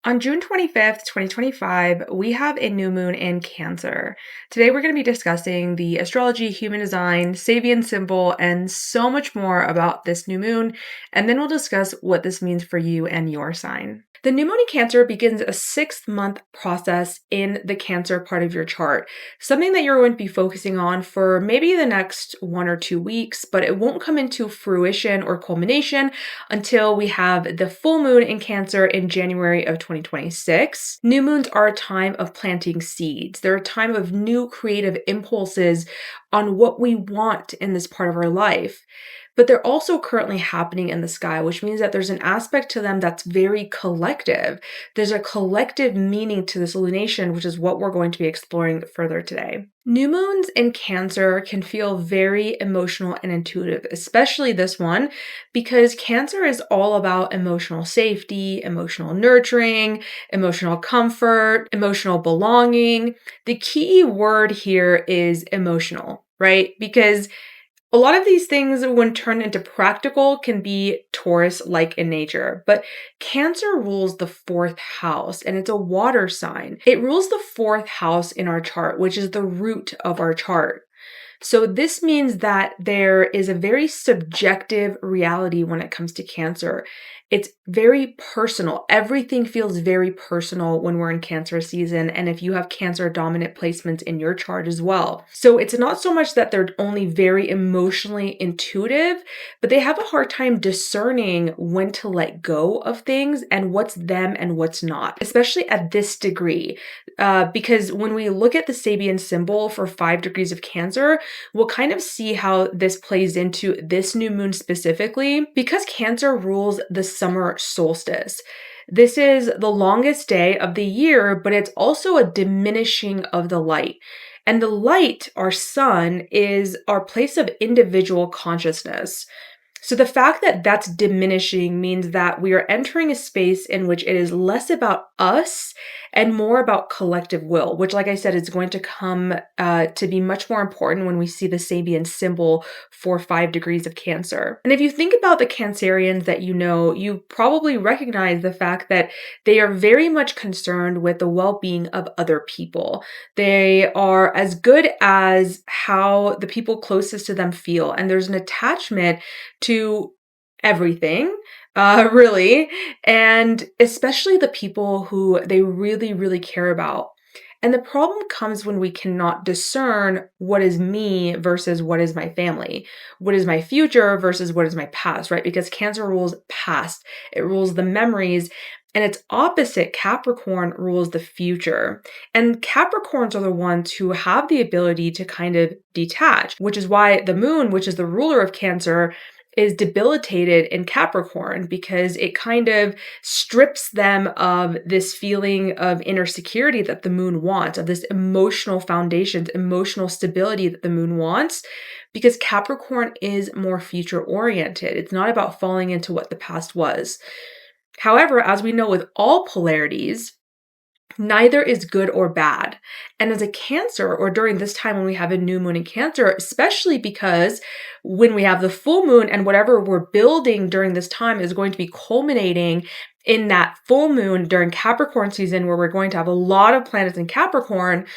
On June 25th, 2025, we have a new moon in Cancer. Today, we're going to be discussing the astrology, human design, Sabian symbol, and so much more about this new moon. And then we'll discuss what this means for you and your sign. The new moon in Cancer begins a 6-month process in the Cancer part of your chart, something that you're going to be focusing on for maybe the next 1 or 2 weeks, but it won't come into fruition or culmination until we have the full moon in Cancer in January of 2026. New moons are a time of planting seeds. They're a time of new creative impulses on what we want in this part of our life. But they're also currently happening in the sky, which means that there's an aspect to them that's very collective. There's a collective meaning to this lunation, which is what we're going to be exploring further today. New moons in Cancer can feel very emotional and intuitive, especially this one, because Cancer is all about emotional safety, emotional nurturing, emotional comfort, emotional belonging. The key word here is emotional, right? Because a lot of these things, when turned into practical, can be Taurus-like in nature, but Cancer rules the 4th house, and it's a water sign. It rules the 4th house in our chart, which is the root of our chart. So this means that there is a very subjective reality when it comes to Cancer. It's very personal. Everything feels very personal when we're in Cancer season, and if you have Cancer dominant placements in your chart as well. So it's not so much that they're only very emotionally intuitive, but they have a hard time discerning when to let go of things and what's them and what's not, especially at this degree. Because when we look at the Sabian symbol for 5 degrees of Cancer, we'll kind of see how this plays into this new moon specifically, because Cancer rules the summer solstice. This is the longest day of the year, but it's also a diminishing of the light. And the light, our sun, is our place of individual consciousness. So the fact that that's diminishing means that we are entering a space in which it is less about us and more about collective will, which, like I said, is going to come to be much more important when we see the Sabian symbol for 5 degrees of Cancer. And if you think about the Cancerians that you know, you probably recognize the fact that they are very much concerned with the well-being of other people. They are as good as how the people closest to them feel, and there's an attachment to everything, really, and especially the people who they really, really care about. And the problem comes when we cannot discern what is me versus what is my family, what is my future versus what is my past, right? Because Cancer rules past, it rules the memories, and its opposite, Capricorn, rules the future. And Capricorns are the ones who have the ability to kind of detach, which is why the moon, which is the ruler of Cancer, is debilitated in Capricorn, because it kind of strips them of this feeling of inner security that the moon wants, of this emotional foundations, emotional stability that the moon wants, because Capricorn is more future oriented. It's not about falling into what the past was. However, as we know with all polarities, neither is good or bad. And as a Cancer, or during this time when we have a new moon in Cancer, especially because when we have the full moon and whatever we're building during this time is going to be culminating in that full moon during Capricorn season, where we're going to have a lot of planets in Capricorn,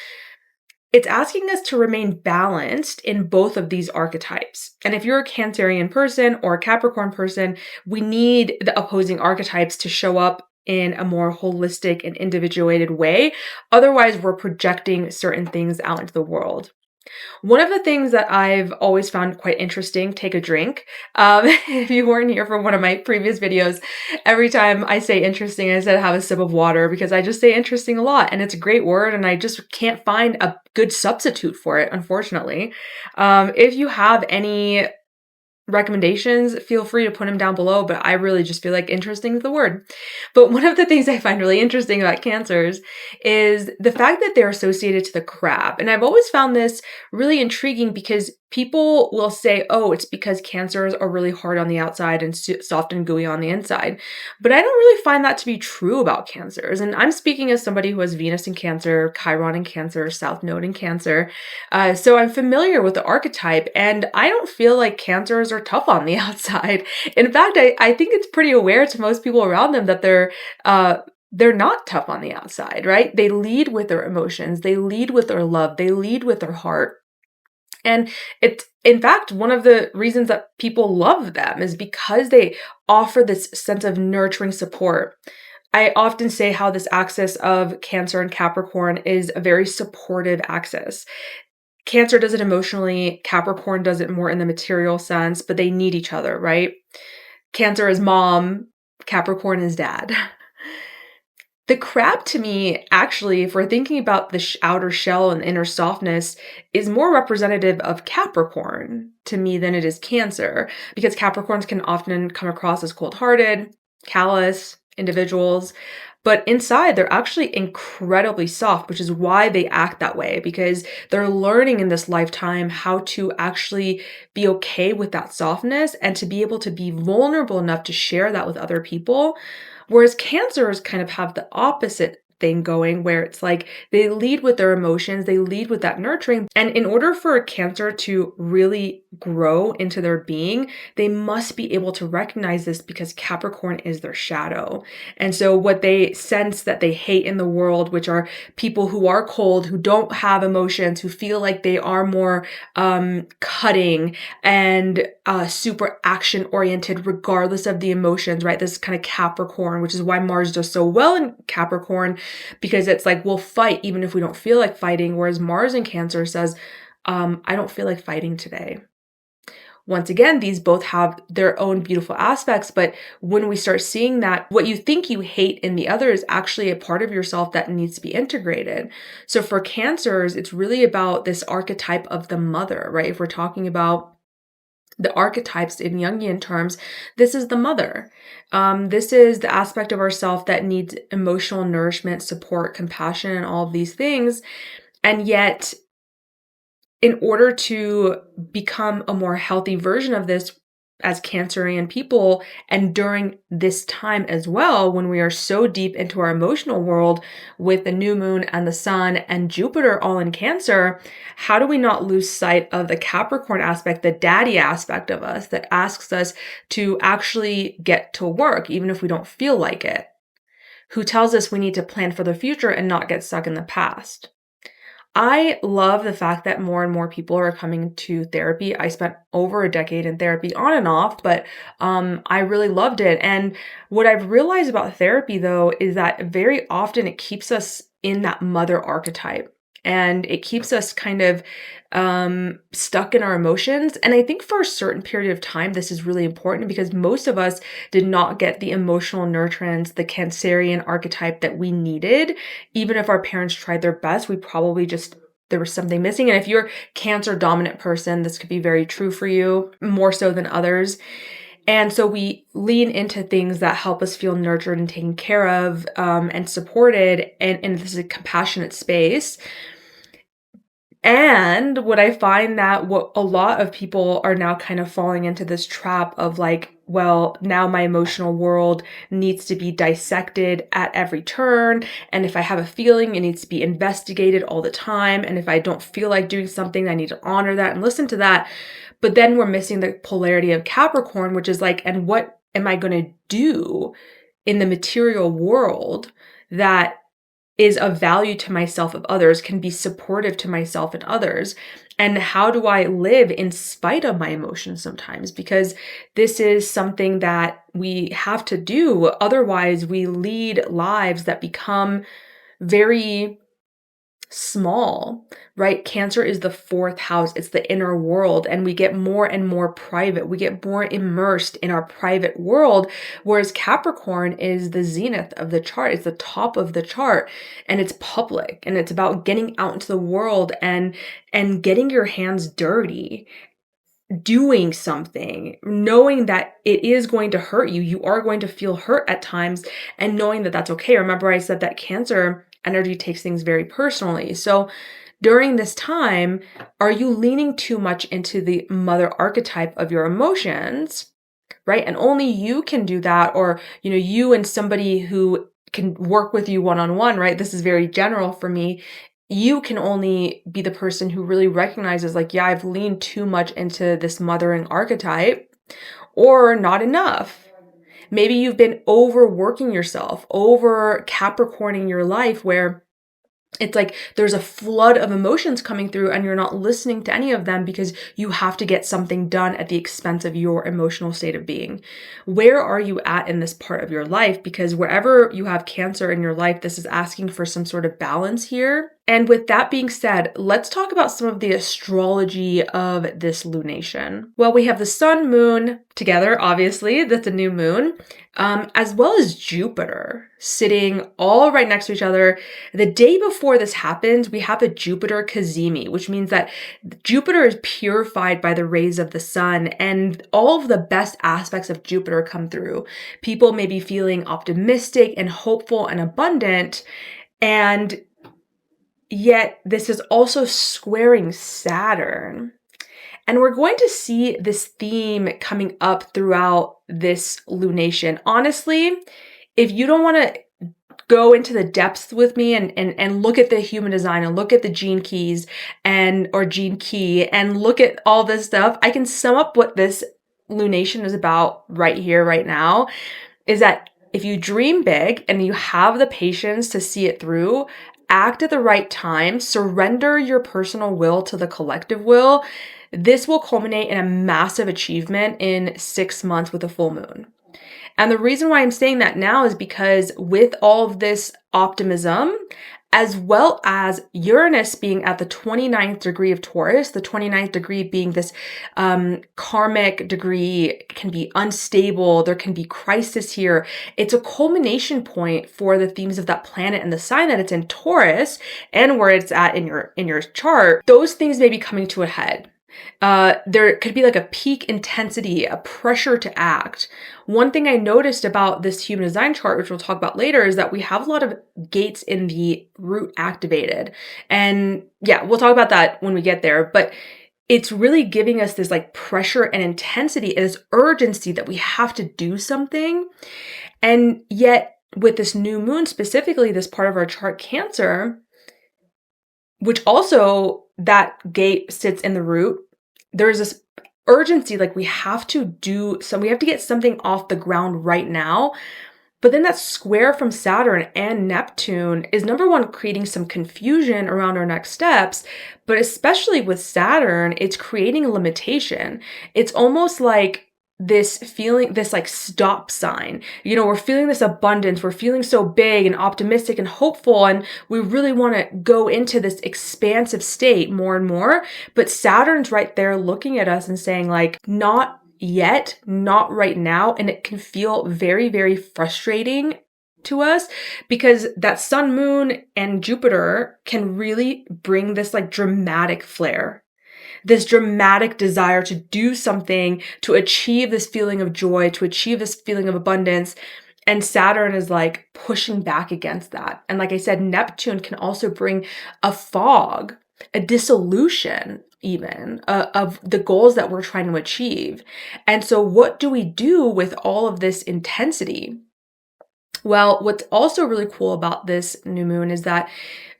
it's asking us to remain balanced in both of these archetypes. And if you're a Cancerian person or a Capricorn person, we need the opposing archetypes to show up in a more holistic and individuated way. Otherwise, we're projecting certain things out into the world. One of the things that I've always found quite interesting, take a drink. If you weren't here for one of my previous videos, every time I say interesting, I said have a sip of water, because I just say interesting a lot, and it's a great word, and I just can't find a good substitute for it, unfortunately. If you have any recommendations, feel free to put them down below, but I really just feel like interesting is the word. But one of the things I find really interesting about Cancers is the fact that they're associated to the crab. And I've always found this really intriguing, because people will say, oh, it's because Cancers are really hard on the outside and soft and gooey on the inside. But I don't really find that to be true about Cancers. And I'm speaking as somebody who has Venus in Cancer, Chiron in Cancer, South Node in Cancer. So I'm familiar with the archetype, and I don't feel like Cancers are tough on the outside. In fact, I think it's pretty aware to most people around them that they're they're not tough on the outside, right? They lead with their emotions, they lead with their love, they lead with their heart. And it's, in fact, one of the reasons that people love them is because they offer this sense of nurturing support. I often say how this axis of Cancer and Capricorn is a very supportive axis. Cancer does it emotionally, Capricorn does it more in the material sense, but they need each other, right? Cancer is mom, Capricorn is dad. The crab to me, actually, if we're thinking about the outer shell and inner softness, is more representative of Capricorn to me than it is Cancer, because Capricorns can often come across as cold-hearted, callous individuals, but inside they're actually incredibly soft, which is why they act that way, because they're learning in this lifetime how to actually be okay with that softness and to be able to be vulnerable enough to share that with other people. Whereas Cancers kind of have the opposite thing going, where it's like they lead with their emotions, they lead with that nurturing. And in order for a Cancer to really grow into their being, they must be able to recognize this, because Capricorn is their shadow. And so what they sense that they hate in the world, which are people who are cold, who don't have emotions, who feel like they are more cutting and super action oriented regardless of the emotions, right? This is kind of Capricorn, which is why Mars does so well in Capricorn, because it's like, we'll fight even if we don't feel like fighting. Whereas Mars in Cancer says, I don't feel like fighting today. Once again, these both have their own beautiful aspects, but when we start seeing that what you think you hate in the other is actually a part of yourself that needs to be integrated. So for Cancers, it's really about this archetype of the mother, right? If we're talking about the archetypes in Jungian terms, this is the mother. This is the aspect of ourself that needs emotional nourishment, support, compassion, and all of these things. And yet, in order to become a more healthy version of this as Cancerian people, and during this time as well, when we are so deep into our emotional world with the new moon and the sun and Jupiter all in Cancer, how do we not lose sight of the Capricorn aspect, the daddy aspect of us that asks us to actually get to work, even if we don't feel like it? Who tells us we need to plan for the future and not get stuck in the past? I love the fact that more and more people are coming to therapy. I spent over a decade in therapy on and off, but I really loved it. And what I've realized about therapy, though, is that very often it keeps us in that mother archetype. And it keeps us kind of stuck in our emotions. And I think for a certain period of time, this is really important, because most of us did not get the emotional nurturance, the Cancerian archetype that we needed. Even if our parents tried their best, we probably just, there was something missing. And if you're a Cancer dominant person, this could be very true for you, more so than others. And so we lean into things that help us feel nurtured and taken care of and supported, and this is a compassionate space. And what I find that what a lot of people are now kind of falling into this trap of like, well, now my emotional world needs to be dissected at every turn. And if I have a feeling, it needs to be investigated all the time. And if I don't feel like doing something, I need to honor that and listen to that. But then we're missing the polarity of Capricorn, which is like, and what am I going to do in the material world that is of value to myself, of others, can be supportive to myself and others? And how do I live in spite of my emotions sometimes? Because this is something that we have to do. Otherwise, we lead lives that become very small, right? Cancer is the fourth house. It's the inner world, and we get more and more private. We get more immersed in our private world, whereas Capricorn is the zenith of the chart. It's the top of the chart, and it's public, and it's about getting out into the world and getting your hands dirty, doing something, knowing that it is going to hurt you. You are going to feel hurt at times, and knowing that that's okay. Remember, I said that Cancer energy takes things very personally. So during this time, are you leaning too much into the mother archetype of your emotions, right? And only you can do that, or, you and somebody who can work with you one-on-one, right? This is very general for me. You can only be the person who really recognizes like, yeah, I've leaned too much into this mothering archetype, or not enough. Maybe you've been overworking yourself, over Capricorning your life, where it's like there's a flood of emotions coming through and you're not listening to any of them because you have to get something done at the expense of your emotional state of being. Where are you at in this part of your life? Because wherever you have Cancer in your life, this is asking for some sort of balance here. And with that being said, let's talk about some of the astrology of this lunation. Well, we have the sun, moon together, obviously, that's a new moon, as well as Jupiter sitting all right next to each other. The day before this happens, we have a Jupiter cazimi, which means that Jupiter is purified by the rays of the sun, and all of the best aspects of Jupiter come through. People may be feeling optimistic and hopeful and abundant, and yet this is also squaring Saturn. And we're going to see this theme coming up throughout this lunation. Honestly, if you don't want to go into the depths with me and look at the human design and look at the gene keys or gene key and look at all this stuff, I can sum up what this lunation is about right here, right now, is that if you dream big and you have the patience to see it through, act at the right time, surrender your personal will to the collective will, this will culminate in a massive achievement in 6 months with a full moon. And the reason why I'm saying that now is because with all of this optimism, as well as Uranus being at the 29th degree of Taurus, the 29th degree being this karmic degree, can be unstable, there can be crisis here. It's a culmination point for the themes of that planet and the sign that it's in, Taurus, and where it's at in your chart. Those things may be coming to a head. There could be like a peak intensity, a pressure to act. One thing I noticed about this human design chart, which we'll talk about later, is that we have a lot of gates in the root activated. And yeah, we'll talk about that when we get there. But it's really giving us this like pressure and intensity and this urgency that we have to do something. And yet with this new moon, specifically this part of our chart, Cancer, which also that gate sits in the root, there's this urgency, like we have to get something off the ground right now. But then that square from Saturn and Neptune is, number one, creating some confusion around our next steps, but especially with Saturn, it's creating a limitation. It's almost like this feeling, this like stop sign. You know, we're feeling this abundance, we're feeling so big and optimistic and hopeful, and we really want to go into this expansive state more and more. But Saturn's right there looking at us and saying like, not yet, not right now. And it can feel very, very frustrating to us because that sun, moon, and Jupiter can really bring this like dramatic flair, this dramatic desire to do something, to achieve this feeling of joy, to achieve this feeling of abundance. And Saturn is like pushing back against that. And like I said, Neptune can also bring a fog, a dissolution even of the goals that we're trying to achieve. And so what do we do with all of this intensity? Well, what's also really cool about this new moon is that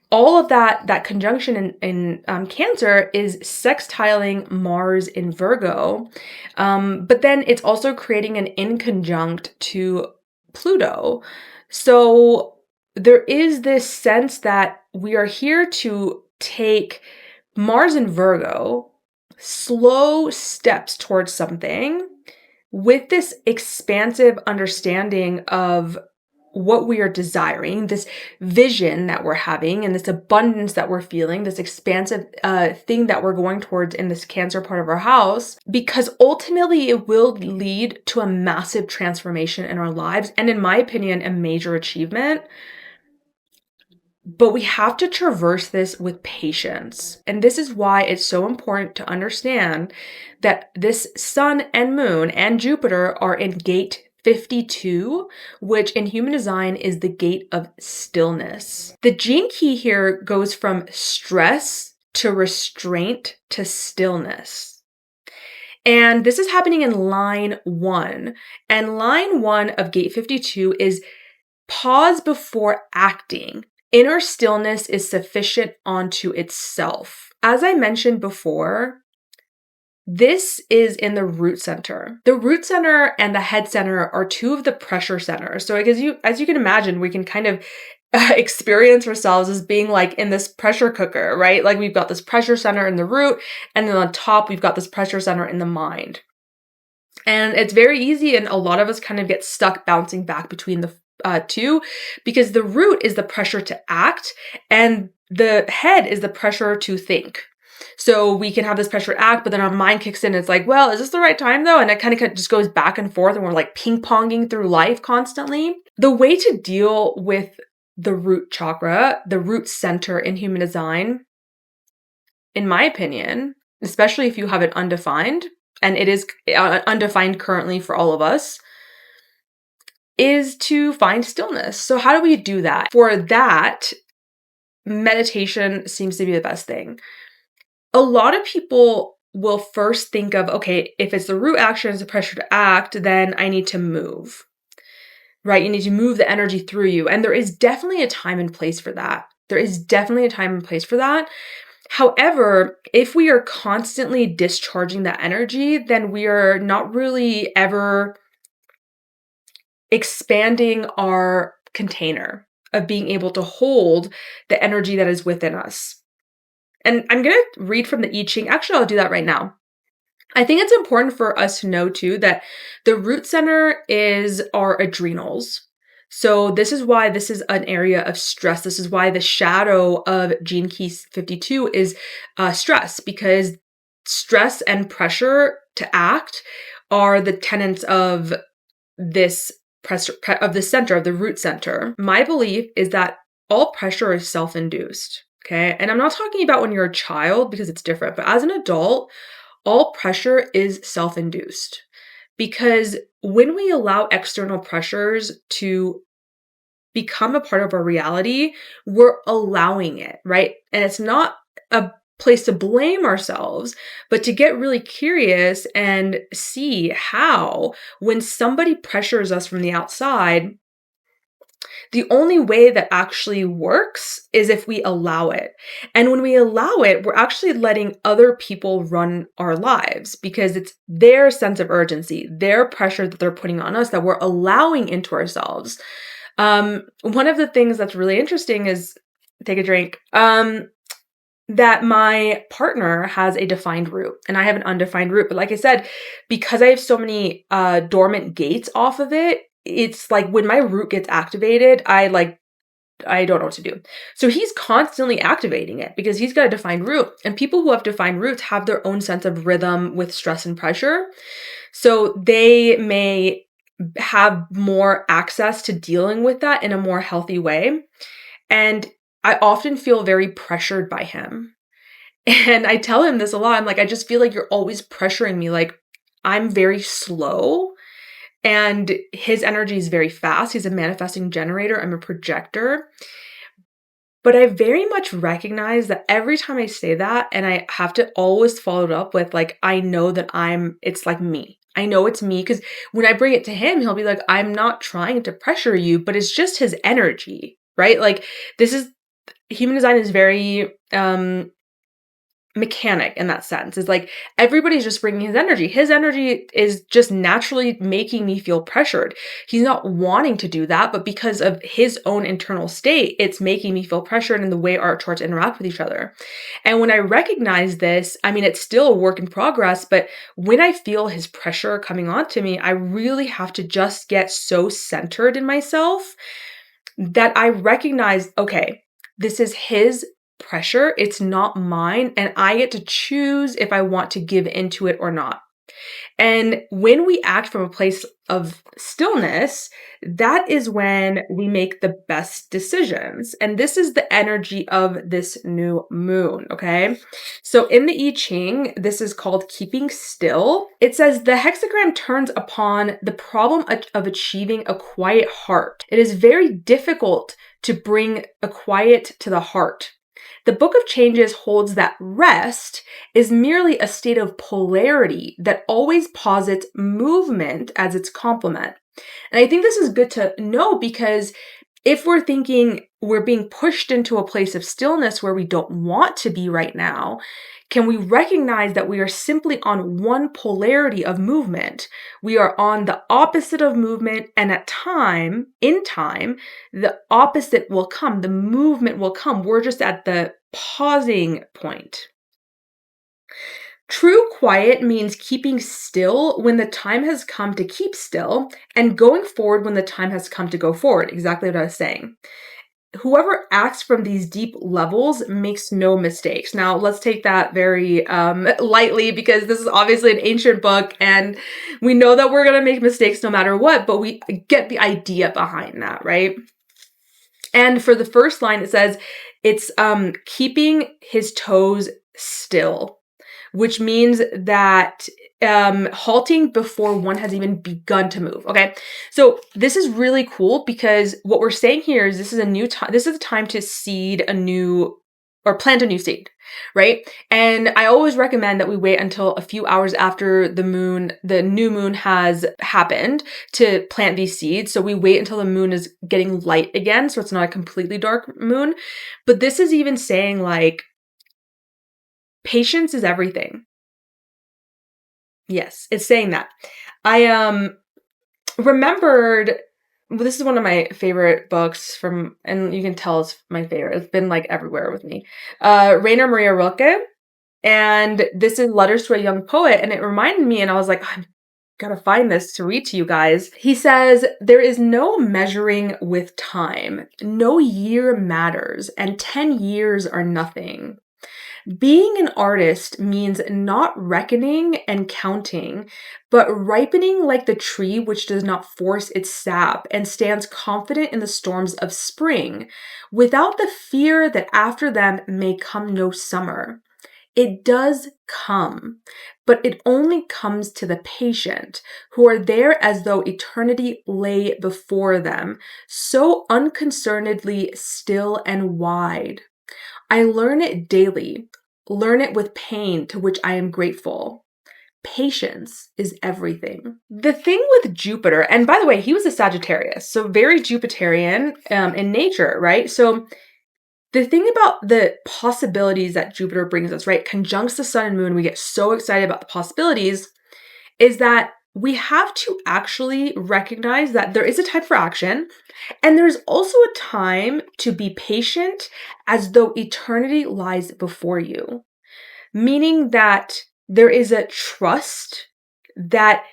all of that conjunction in Cancer is sextiling Mars in Virgo, but then it's also creating an inconjunct to Pluto. So there is this sense that we are here to take Mars in Virgo, slow steps towards something with this expansive understanding of what we are desiring, this vision that we're having, and this abundance that we're feeling, this expansive thing that we're going towards in this Cancer part of our house, because ultimately it will lead to a massive transformation in our lives, and in my opinion, a major achievement. But we have to traverse this with patience. And this is why it's so important to understand that this sun and moon and Jupiter are in gate 52, which in human design is the gate of stillness. The gene key here goes from stress to restraint to stillness. And this is happening in line 1. And line 1 of gate 52 is pause before acting. Inner stillness is sufficient unto itself. As I mentioned before, This is in the root center. The root center and the head center are two of the pressure centers. So as you can imagine, we can kind of experience ourselves as being like in this pressure cooker, right? Like we've got this pressure center in the root, and then on top, we've got this pressure center in the mind. And it's very easy, and a lot of us kind of get stuck bouncing back between the two, because the root is the pressure to act, and the head is the pressure to think. So we can have this pressure to act, but then our mind kicks in. And it's like, well, is this the right time though? And it kind of just goes back and forth, and we're like ping-ponging through life constantly. The way to deal with the root chakra, the root center in human design, in my opinion, especially if you have it undefined, and it is undefined currently for all of us, is to find stillness. So how do we do that? For that, meditation seems to be the best thing. A lot of people will first think of, okay, if it's the root action, it's the pressure to act, then I need to move, right? You need to move the energy through you. And there is definitely a time and place for that. However, if we are constantly discharging that energy, then we are not really ever expanding our container of being able to hold the energy that is within us. And I'm going to read from the I Ching. Actually, I'll do that right now. I think it's important for us to know too that the root center is our adrenals. So this is why this is an area of stress. This is why the shadow of Gene Key 52 is stress, because stress and pressure to act are the tenets of this of the center, of the root center. My belief is that all pressure is self-induced. Okay. And I'm not talking about when you're a child because it's different, but as an adult, all pressure is self-induced, because when we allow external pressures to become a part of our reality, we're allowing it, right? And it's not a place to blame ourselves, but to get really curious and see how, when somebody pressures us from the outside, the only way that actually works is if we allow it. And when we allow it, we're actually letting other people run our lives, because it's their sense of urgency, their pressure that they're putting on us that we're allowing into ourselves. One of the things that's really interesting is, take a drink, that my partner has a defined root and I have an undefined root. But like I said, because I have so many dormant gates off of it, it's like when my root gets activated, I don't know what to do. So he's constantly activating it because he's got a defined root. And people who have defined roots have their own sense of rhythm with stress and pressure. So they may have more access to dealing with that in a more healthy way. And I often feel very pressured by him. And I tell him this a lot. I'm like, I just feel like you're always pressuring me. Like, I'm very slow. And his energy is very fast. He's a manifesting generator. I'm a projector. But I very much recognize that every time I say that, and I have to always follow it up with like, I know that it's like me. I know it's me, because when I bring it to him, he'll be like, I'm not trying to pressure you, but it's just his energy, right? Like, human design is very mechanic in that sense. It's like everybody's just bringing his energy. His energy is just naturally making me feel pressured. He's not wanting to do that, but because of his own internal state, it's making me feel pressured in the way our charts interact with each other. And when I recognize this, I mean, it's still a work in progress, but when I feel his pressure coming onto me, I really have to just get so centered in myself that I recognize, okay, this is his pressure, it's not mine, and I get to choose if I want to give into it or not. And when we act from a place of stillness, that is when we make the best decisions. And this is the energy of this new moon, okay? So in the I Ching, this is called keeping still. It says the hexagram turns upon the problem of achieving a quiet heart. It is very difficult to bring a quiet to the heart. The Book of Changes holds that rest is merely a state of polarity that always posits movement as its complement. And I think this is good to know, because If we're thinking we're being pushed into a place of stillness where we don't want to be right now, can we recognize that we are simply on one polarity of movement? We are on the opposite of movement, and in time, the opposite will come. The movement will come. We're just at the pausing point. True quiet means keeping still when the time has come to keep still and going forward when the time has come to go forward. Exactly what I was saying. Whoever acts from these deep levels makes no mistakes. Now, let's take that very lightly because this is obviously an ancient book and we know that we're going to make mistakes no matter what, but we get the idea behind that, right? And for the first line, it says it's keeping his toes still, which means that halting before one has even begun to move. Okay. So this is really cool because what we're saying here is this is a new time. This is the time to plant a new seed, right? And I always recommend that we wait until a few hours after the new moon has happened to plant these seeds. So we wait until the moon is getting light again. So it's not a completely dark moon. But this is even saying like, patience is everything. Yes, it's saying that. I remembered, well, this is one of my favorite books and you can tell it's my favorite. It's been like everywhere with me. Rainer Maria Rilke. And this is Letters to a Young Poet. And it reminded me, and I was like, I've got to find this to read to you guys. He says, there is no measuring with time. No year matters, and 10 years are nothing. Being an artist means not reckoning and counting, but ripening like the tree which does not force its sap and stands confident in the storms of spring, without the fear that after them may come no summer. It does come, but it only comes to the patient, who are there as though eternity lay before them, so unconcernedly still and wide. I learn it daily, learn it with pain to which I am grateful. Patience is everything. The thing with Jupiter, and by the way, he was a Sagittarius, so very Jupiterian in nature, right? So the thing about the possibilities that Jupiter brings us, right, conjuncts the sun and moon, we get so excited about the possibilities, is that we have to actually recognize that there is a time for action, and there's also a time to be patient as though eternity lies before you. Meaning that there is a trust that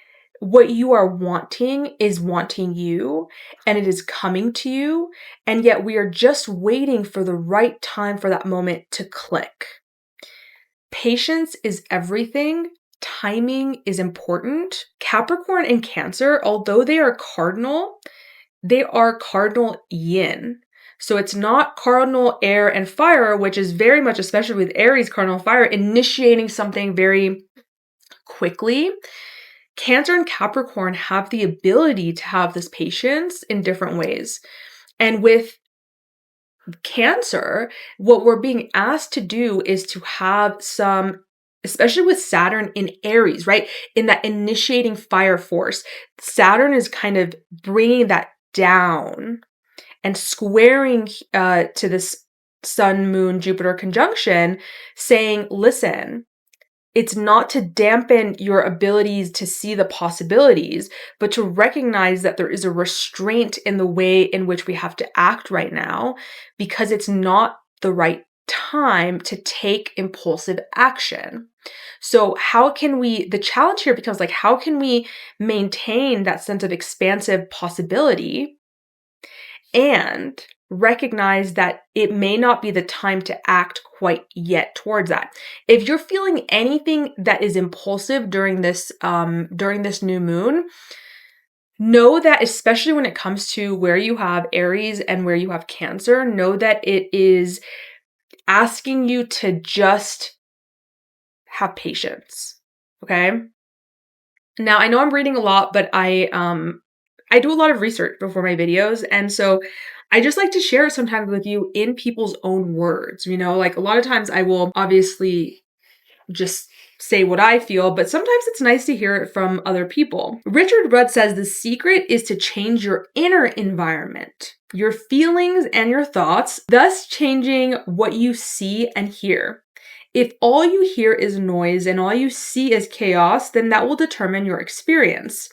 what you are wanting is wanting you, and it is coming to you, and yet we are just waiting for the right time for that moment to click. Patience is everything. Timing is important. Capricorn and Cancer, although they are cardinal yin. So it's not cardinal air and fire, which is very much, especially with Aries cardinal fire, initiating something very quickly. Cancer and Capricorn have the ability to have this patience in different ways. And with Cancer, what we're being asked to do is to have some, especially with Saturn in Aries, right? In that initiating fire force, Saturn is kind of bringing that down and squaring to this Sun, Moon, Jupiter conjunction, saying, listen, it's not to dampen your abilities to see the possibilities, but to recognize that there is a restraint in the way in which we have to act right now, because it's not the right time to take impulsive action. So the challenge here becomes like, how can we maintain that sense of expansive possibility and recognize that it may not be the time to act quite yet towards that. If you're feeling anything that is impulsive during this new moon, know that, especially when it comes to where you have Aries and where you have Cancer, know that it is asking you to just have patience. Okay? Now, I know I'm reading a lot, but I do a lot of research before my videos, and so I just like to share it sometimes with you in people's own words. You know, like a lot of times I will obviously just say what I feel, but sometimes it's nice to hear it from other people. Richard Rudd says the secret is to change your inner environment, your feelings and your thoughts, thus changing what you see and hear. If all you hear is noise and all you see is chaos, then that will determine your experience.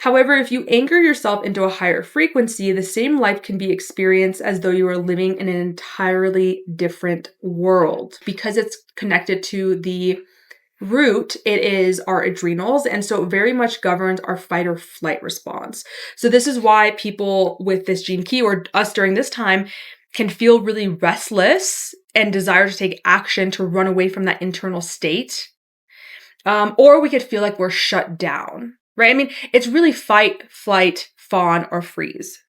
However, if you anchor yourself into a higher frequency, the same life can be experienced as though you were living in an entirely different world. Because it's connected to the root, it is our adrenals, and so it very much governs our fight or flight response. So this is why people with this gene key, or us during this time, can feel really restless and desire to take action to run away from that internal state. Or we could feel like we're shut down, right? I mean, it's really fight, flight, fawn, or freeze,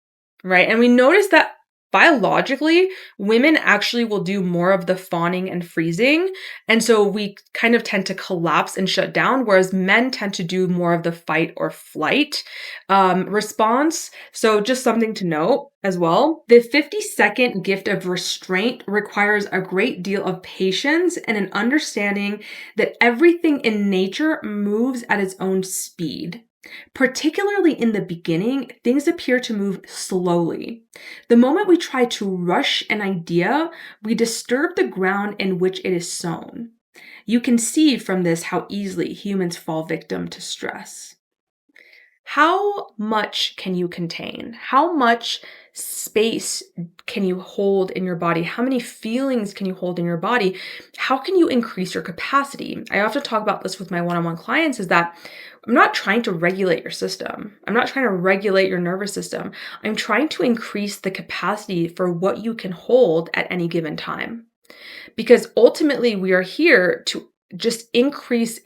right? And we notice that biologically, women actually will do more of the fawning and freezing. And so we kind of tend to collapse and shut down, whereas men tend to do more of the fight or flight response. So just something to note as well. The 52nd gift of restraint requires a great deal of patience and an understanding that everything in nature moves at its own speed. Particularly in the beginning, things appear to move slowly. The moment we try to rush an idea, we disturb the ground in which it is sown. You can see from this how easily humans fall victim to stress. How much can you contain? How much space can you hold in your body? How many feelings can you hold in your body? How can you increase your capacity? I often talk about this with my one-on-one clients, is that I'm not trying to regulate your system. I'm not trying to regulate your nervous system. I'm trying to increase the capacity for what you can hold at any given time. Because ultimately we are here to just increase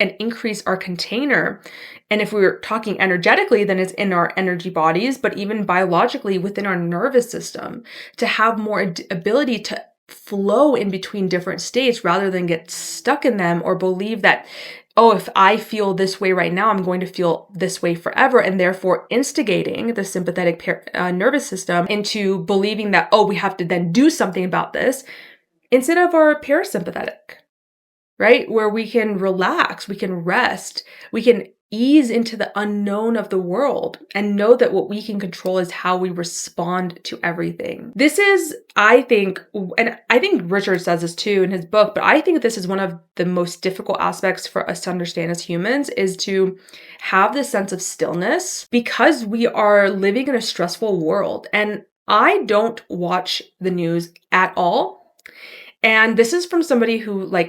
our container. And if we're talking energetically, then it's in our energy bodies, but even biologically within our nervous system, to have more ability to flow in between different states rather than get stuck in them or believe that, oh, if I feel this way right now, I'm going to feel this way forever, and therefore instigating the sympathetic nervous system into believing that, oh, we have to then do something about this, instead of our parasympathetic, right? Where we can relax, we can rest, we can ease into the unknown of the world and know that what we can control is how we respond to everything. This is, I think, and I think Richard says this too in his book, but I think this is one of the most difficult aspects for us to understand as humans, is to have this sense of stillness, because we are living in a stressful world. And I don't watch the news at all. And this is from somebody who I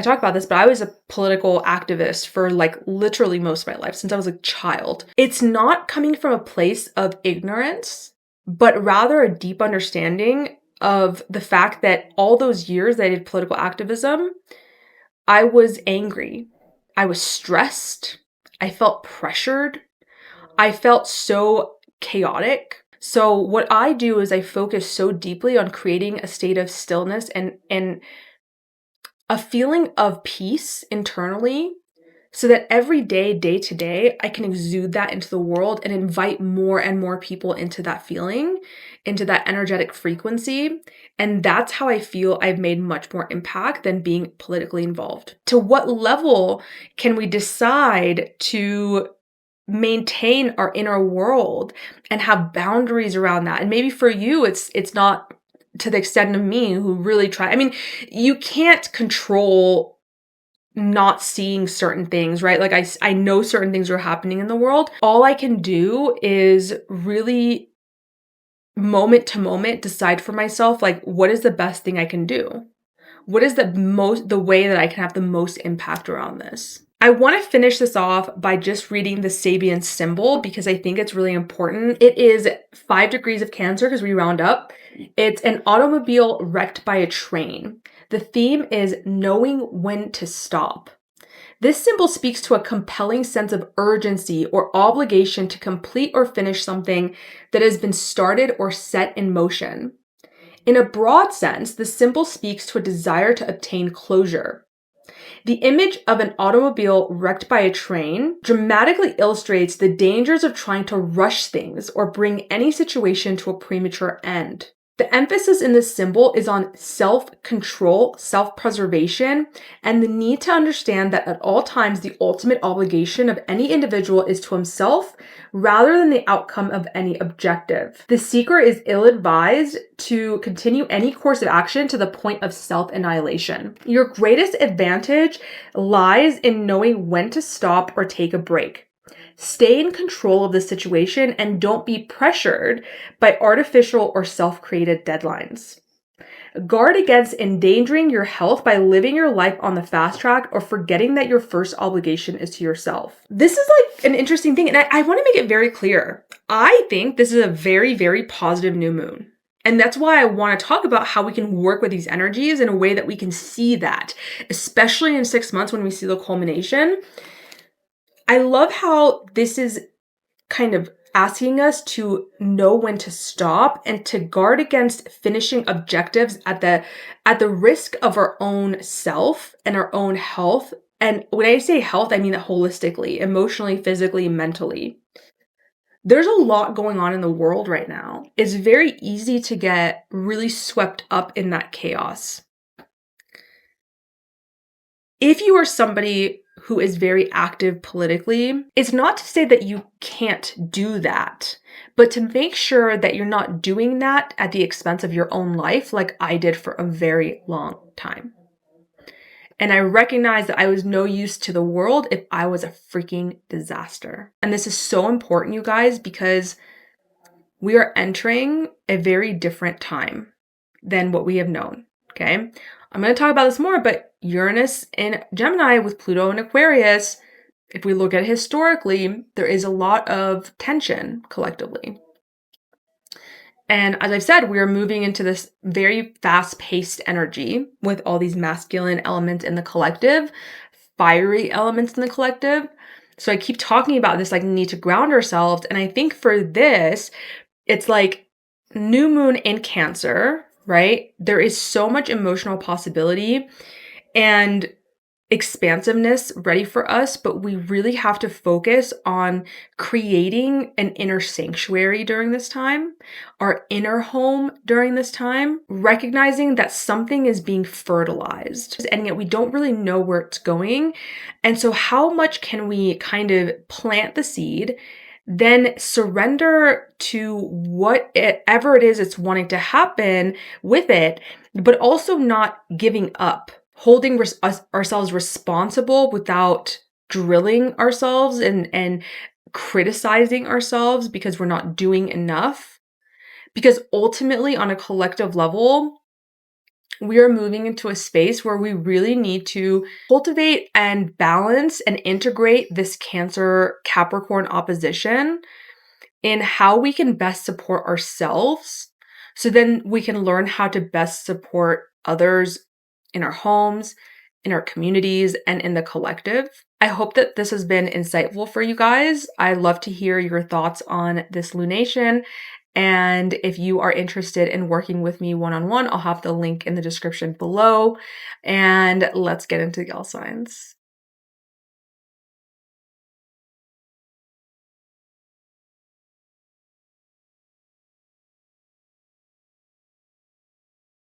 talk about this, but I was a political activist for literally most of my life since I was a child. It's not coming from a place of ignorance, but rather a deep understanding of the fact that all those years that I did political activism, I was angry. I was stressed. I felt pressured. I felt so chaotic. So what I do is I focus so deeply on creating a state of stillness and a feeling of peace internally, so that every day to day, I can exude that into the world and invite more and more people into that feeling, into that energetic frequency. And that's how I feel I've made much more impact than being politically involved. To what level can we decide to maintain our inner world and have boundaries around that? And maybe for you, it's not to the extent of me, who really try. I mean, you can't control not seeing certain things, right? Like I know certain things are happening in the world. All I can do is really moment to moment decide for myself, what is the best thing I can do? What is the way that I can have the most impact around this? I want to finish this off by just reading the Sabian Symbol, because I think it's really important. It is 5 degrees of Cancer, because we round up. It's an automobile wrecked by a train. The theme is knowing when to stop. This symbol speaks to a compelling sense of urgency or obligation to complete or finish something that has been started or set in motion. In a broad sense, the symbol speaks to a desire to obtain closure. The image of an automobile wrecked by a train dramatically illustrates the dangers of trying to rush things or bring any situation to a premature end. The emphasis in this symbol is on self-control, self-preservation, and the need to understand that at all times, the ultimate obligation of any individual is to himself rather than the outcome of any objective. The seeker is ill-advised to continue any course of action to the point of self-annihilation. Your greatest advantage lies in knowing when to stop or take a break. Stay in control of the situation and don't be pressured by artificial or self-created deadlines. Guard against endangering your health by living your life on the fast track or forgetting that your first obligation is to yourself. This is like an interesting thing, and I want to make it very clear. I think this is a very, very positive new moon. And that's why I want to talk about how we can work with these energies in a way that we can see that, especially in 6 months when we see the culmination. I love how this is kind of asking us to know when to stop and to guard against finishing objectives at the risk of our own self and our own health. And when I say health, I mean that holistically, emotionally, physically, mentally. There's a lot going on in the world right now. It's very easy to get really swept up in that chaos. If you are somebody who is very active politically, it's not to say that you can't do that, but to make sure that you're not doing that at the expense of your own life like I did for a very long time. And I recognized that I was no use to the world if I was a freaking disaster. And this is so important, you guys, because we are entering a very different time than what we have known, okay? I'm going to talk about this more, but Uranus in Gemini with Pluto in Aquarius, if we look at it historically, there is a lot of tension collectively. And as I've said, we are moving into this very fast-paced energy with all these masculine elements in the collective, fiery elements in the collective. So I keep talking about this, like, need to ground ourselves. And I think for this, it's like new moon in Cancer, right? There is so much emotional possibility and expansiveness ready for us, but we really have to focus on creating an inner sanctuary during this time, our inner home during this time, recognizing that something is being fertilized, and yet we don't really know where it's going. And so how much can we kind of plant the seed, then surrender to whatever it is it's wanting to happen with it, but also not giving up, holding ourselves responsible without drilling ourselves and criticizing ourselves because we're not doing enough. Because ultimately, on a collective level, we are moving into a space where we really need to cultivate and balance and integrate this Cancer Capricorn opposition in how we can best support ourselves, so then we can learn how to best support others in our homes, in our communities, and in the collective. I hope that this has been insightful for you guys. I'd love to hear your thoughts on this lunation. And if you are interested in working with me one-on-one, I'll have the link in the description below. And let's get into y'all signs.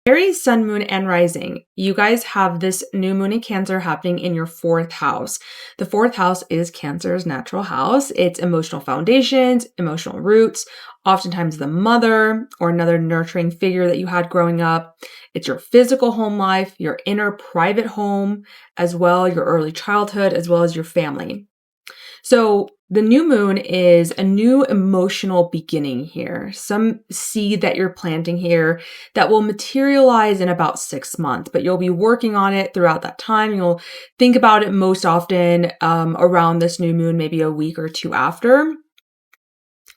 Aries, sun, moon, and rising. You guys have this new moon in Cancer happening in your 4th house. The 4th house is Cancer's natural house. It's emotional foundations, emotional roots, oftentimes the mother or another nurturing figure that you had growing up. It's your physical home life, your inner private home, as well, your early childhood, as well as your family. So the new moon is a new emotional beginning here, some seed that you're planting here that will materialize in about 6 months, but you'll be working on it throughout that time. You'll think about it most often around this new moon, maybe a week or 2 after.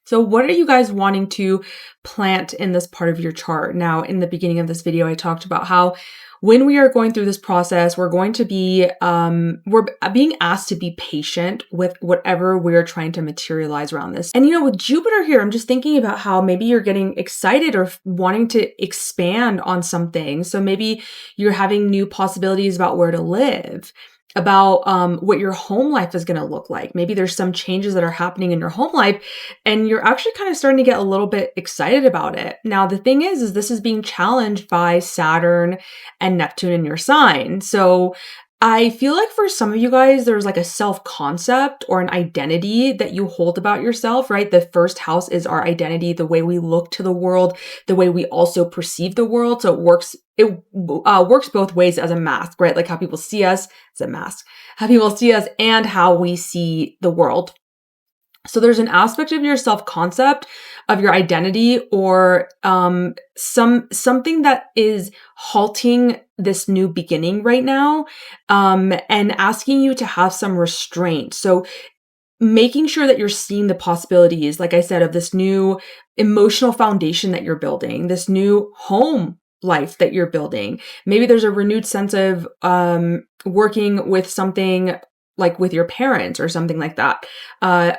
So what are you guys wanting to plant in this part of your chart? Now, in the beginning of this video, I talked about how when we are going through this process, we're going to be, we're being asked to be patient with whatever we're trying to materialize around this. And, with Jupiter here, I'm just thinking about how maybe you're getting excited or wanting to expand on something. So maybe you're having new possibilities about where to live. about what your home life is going to look like. Maybe there's some changes that are happening in your home life and you're actually kind of starting to get a little bit excited about it. Now, the thing is this is being challenged by Saturn and Neptune in your sign. So I feel like for some of you guys, there's like a self-concept or an identity that you hold about yourself, right? The first house is our identity, the way we look to the world, the way we also perceive the world. So it works both ways as a mask, right? Like how people see us as a mask, how people see us and how we see the world. So there's an aspect of your self-concept, of your identity, or something that is halting this new beginning right now, and asking you to have some restraint. So making sure that you're seeing the possibilities, like I said, of this new emotional foundation that you're building, this new home life that you're building. Maybe there's a renewed sense of working with something like with your parents or something like that,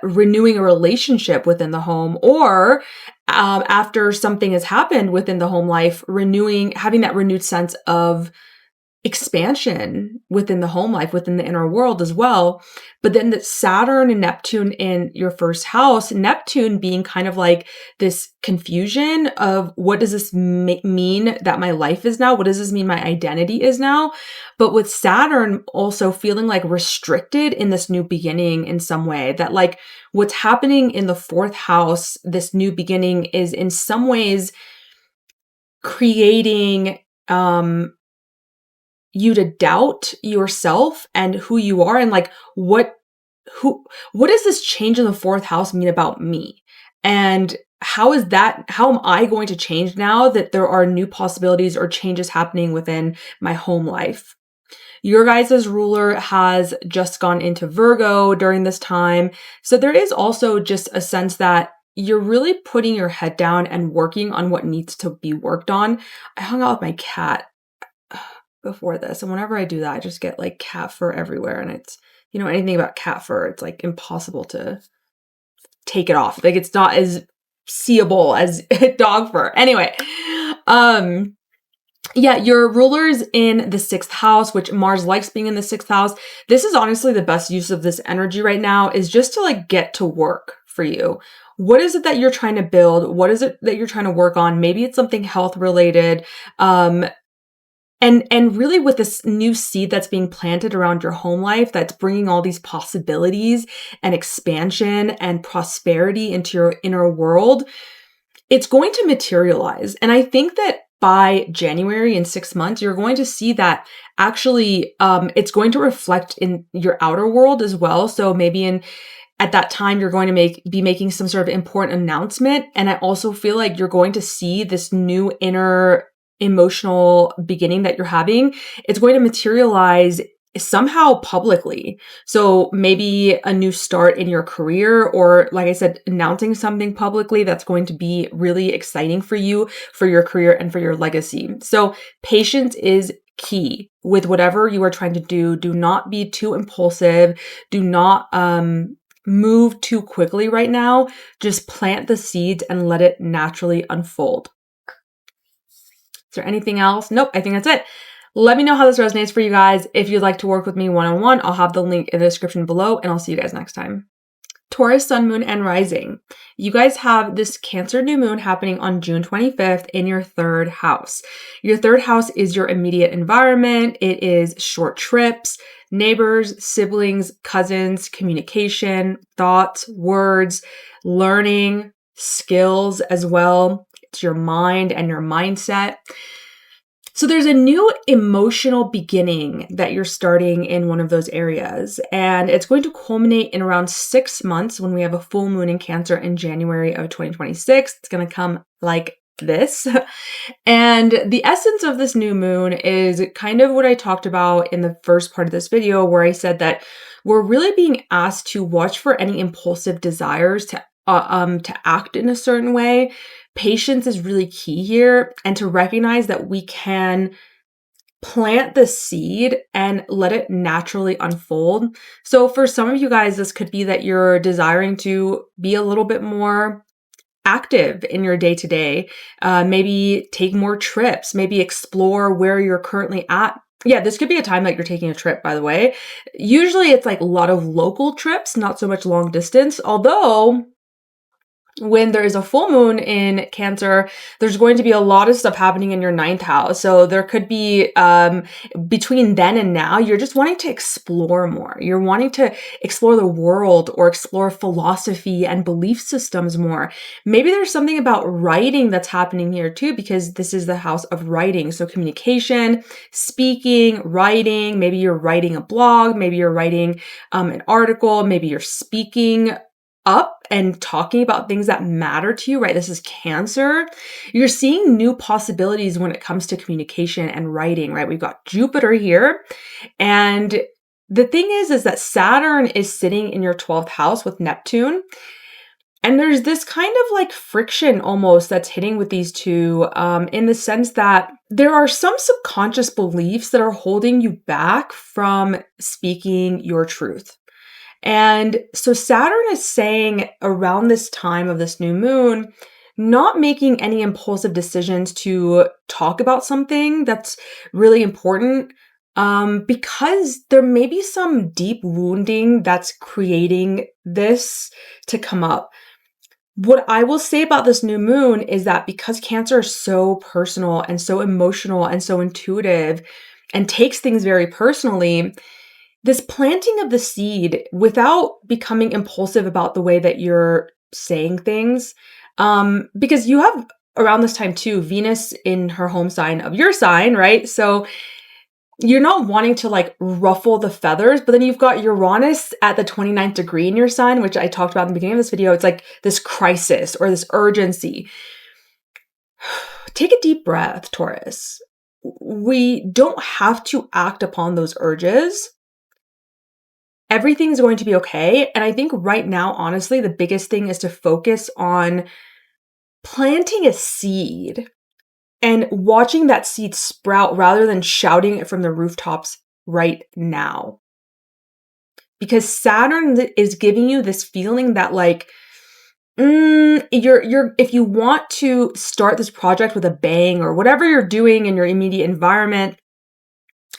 renewing a relationship within the home, or after something has happened within the home life, having that renewed sense of expansion within the home life, within the inner world as well. But then the Saturn and Neptune in your first house, Neptune being kind of like this confusion of what does this mean that my life is now? What does this mean my identity is now? But with Saturn also feeling like restricted in this new beginning in some way, that like what's happening in the fourth house, this new beginning is in some ways creating, you to doubt yourself and who you are, and like what does this change in the fourth house mean about me? And how am I going to change now that there are new possibilities or changes happening within my home life? Your guys' ruler has just gone into Virgo during this time. So there is also just a sense that you're really putting your head down and working on what needs to be worked on. I hung out with my cat before this, and whenever I do that, I just get like cat fur everywhere, and it's, anything about cat fur, it's like impossible to take it off. Like it's not as seeable as dog fur. Anyway, yeah, your ruler's in the sixth house, which Mars likes being in the sixth house. This is honestly the best use of this energy right now, is just to like get to work for you. What is it that you're trying to build? What is it that you're trying to work on? Maybe it's something health related. And really with this new seed that's being planted around your home life, that's bringing all these possibilities and expansion and prosperity into your inner world, it's going to materialize. And I think that by January, in 6 months, you're going to see that actually it's going to reflect in your outer world as well. So maybe at that time, you're going to be making some sort of important announcement. And I also feel like you're going to see this new inner emotional beginning that you're having. It's going to materialize somehow publicly. So maybe a new start in your career, or like I said, announcing something publicly that's going to be really exciting for you, for your career and for your legacy. So patience is key with whatever you are trying to do. Do not be too impulsive. Do not, move too quickly right now. Just plant the seeds and let it naturally unfold. Is there anything else? Nope, I think that's it. Let me know how this resonates for you guys. If you'd like to work with me one-on-one, I'll have the link in the description below, and I'll see you guys next time. Taurus, Sun, Moon, and Rising. You guys have this Cancer new moon happening on June 25th in your third house. Your third house is your immediate environment. It is short trips, neighbors, siblings, cousins, communication, thoughts, words, learning, skills as well. It's your mind and your mindset. So there's a new emotional beginning that you're starting in one of those areas, and it's going to culminate in around 6 months when we have a full moon in Cancer in January of 2026. It's going to come like this. And the essence of this new moon is kind of what I talked about in the first part of this video, where I said that we're really being asked to watch for any impulsive desires to act in a certain way. Patience is really key here, and to recognize that we can plant the seed and let it naturally unfold. So for some of you guys, this could be that you're desiring to be a little bit more active in your day-to-day, maybe take more trips, maybe explore where you're currently at Yeah, this could be a time that you're taking a trip, by the way. Usually it's like a lot of local trips, not so much long distance, although when there is a full moon in Cancer, there's going to be a lot of stuff happening in your ninth house. So there could be, between then and now, you're just wanting to explore more. You're wanting to explore the world or explore philosophy and belief systems more. Maybe there's something about writing that's happening here too, because this is the house of writing. So communication, speaking, writing, maybe you're writing a blog, maybe you're writing an article, maybe you're speaking up and talking about things that matter to you, right? This is Cancer. You're seeing new possibilities when it comes to communication and writing, right? We've got Jupiter here. And the thing is that Saturn is sitting in your 12th house with Neptune. And there's this kind of like friction almost that's hitting with these two, in the sense that there are some subconscious beliefs that are holding you back from speaking your truth. And so Saturn is saying around this time of this new moon, not making any impulsive decisions to talk about something that's really important, because there may be some deep wounding that's creating this to come up. What I will say about this new moon is that because Cancer is so personal and so emotional and so intuitive and takes things very personally, this planting of the seed without becoming impulsive about the way that you're saying things, because you have around this time too, Venus in her home sign of your sign, right? So you're not wanting to like ruffle the feathers, but then you've got Uranus at the 29th degree in your sign, which I talked about in the beginning of this video. It's like this crisis or this urgency. Take a deep breath, Taurus. We don't have to act upon those urges. Everything's going to be okay. And I think right now, honestly, the biggest thing is to focus on planting a seed and watching that seed sprout rather than shouting it from the rooftops right now. Because Saturn is giving you this feeling that like, if you want to start this project with a bang or whatever you're doing in your immediate environment,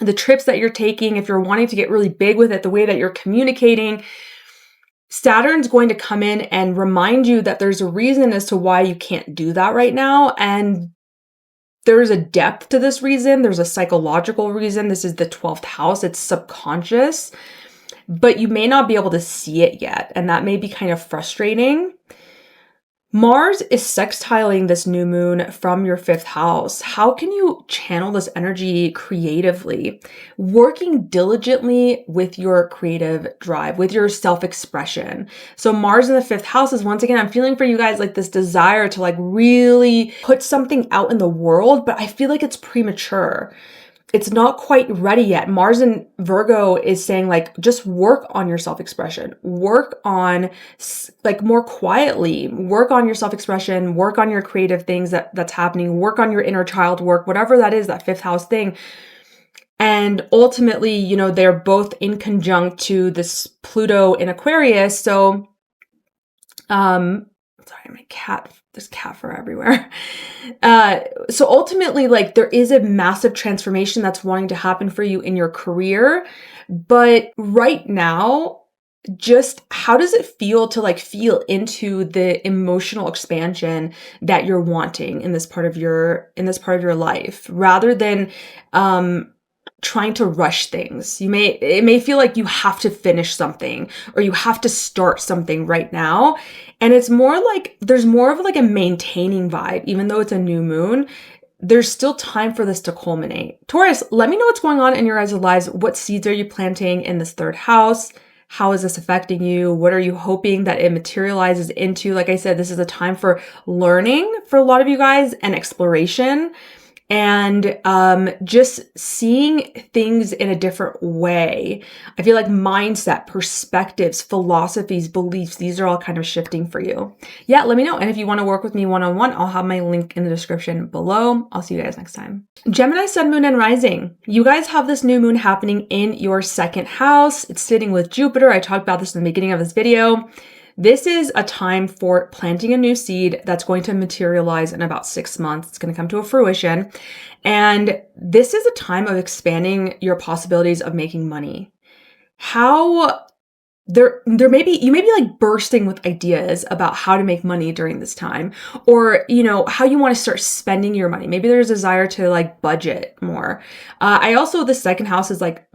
the trips that you're taking, if you're wanting to get really big with it, the way that you're communicating, Saturn's going to come in and remind you that there's a reason as to why you can't do that right now. And there's a depth to this reason. There's a psychological reason. This is the 12th house. It's subconscious, but you may not be able to see it yet. And that may be kind of frustrating. Mars is sextiling this new moon from your 5th house. How can you channel this energy creatively? Working diligently with your creative drive, with your self-expression. So Mars in the 5th house is, once again, I'm feeling for you guys like this desire to like really put something out in the world, but I feel like it's premature. It's not quite ready yet. Mars in Virgo is saying like, just work on your self-expression, work on like more quietly, work on your self-expression, work on your creative things that's happening, work on your inner child work, whatever that is, that 5th house thing. And ultimately, you know, they're both in conjunct to this Pluto in Aquarius. So, sorry, my cat, there's cat fur everywhere. So ultimately, like there is a massive transformation that's wanting to happen for you in your career. But right now, just how does it feel to like feel into the emotional expansion that you're wanting in this part of your life, rather than trying to rush things. It may feel like you have to finish something or you have to start something right now. And it's more like, there's more of like a maintaining vibe, even though it's a new moon. There's still time for this to culminate. Taurus, let me know what's going on in your guys' lives. What seeds are you planting in this 3rd house? How is this affecting you? What are you hoping that it materializes into? Like I said, this is a time for learning for a lot of you guys and exploration. And just seeing things in a different way. I feel like mindset, perspectives, philosophies, beliefs, these are all kind of shifting for you. Yeah, let me know. And if you want to work with me one-on-one, I'll have my link in the description below. I'll see you guys next time. Gemini, Sun, Moon, and Rising. You guys have this new moon happening in your 2nd house. It's sitting with Jupiter. I talked about this in the beginning of this video. This is a time for planting a new seed that's going to materialize in about 6 months. It's going to come to a fruition. And this is a time of expanding your possibilities of making money. How there may be, you may be like bursting with ideas about how to make money during this time, or, how you want to start spending your money. Maybe there's a desire to like budget more. The second house is like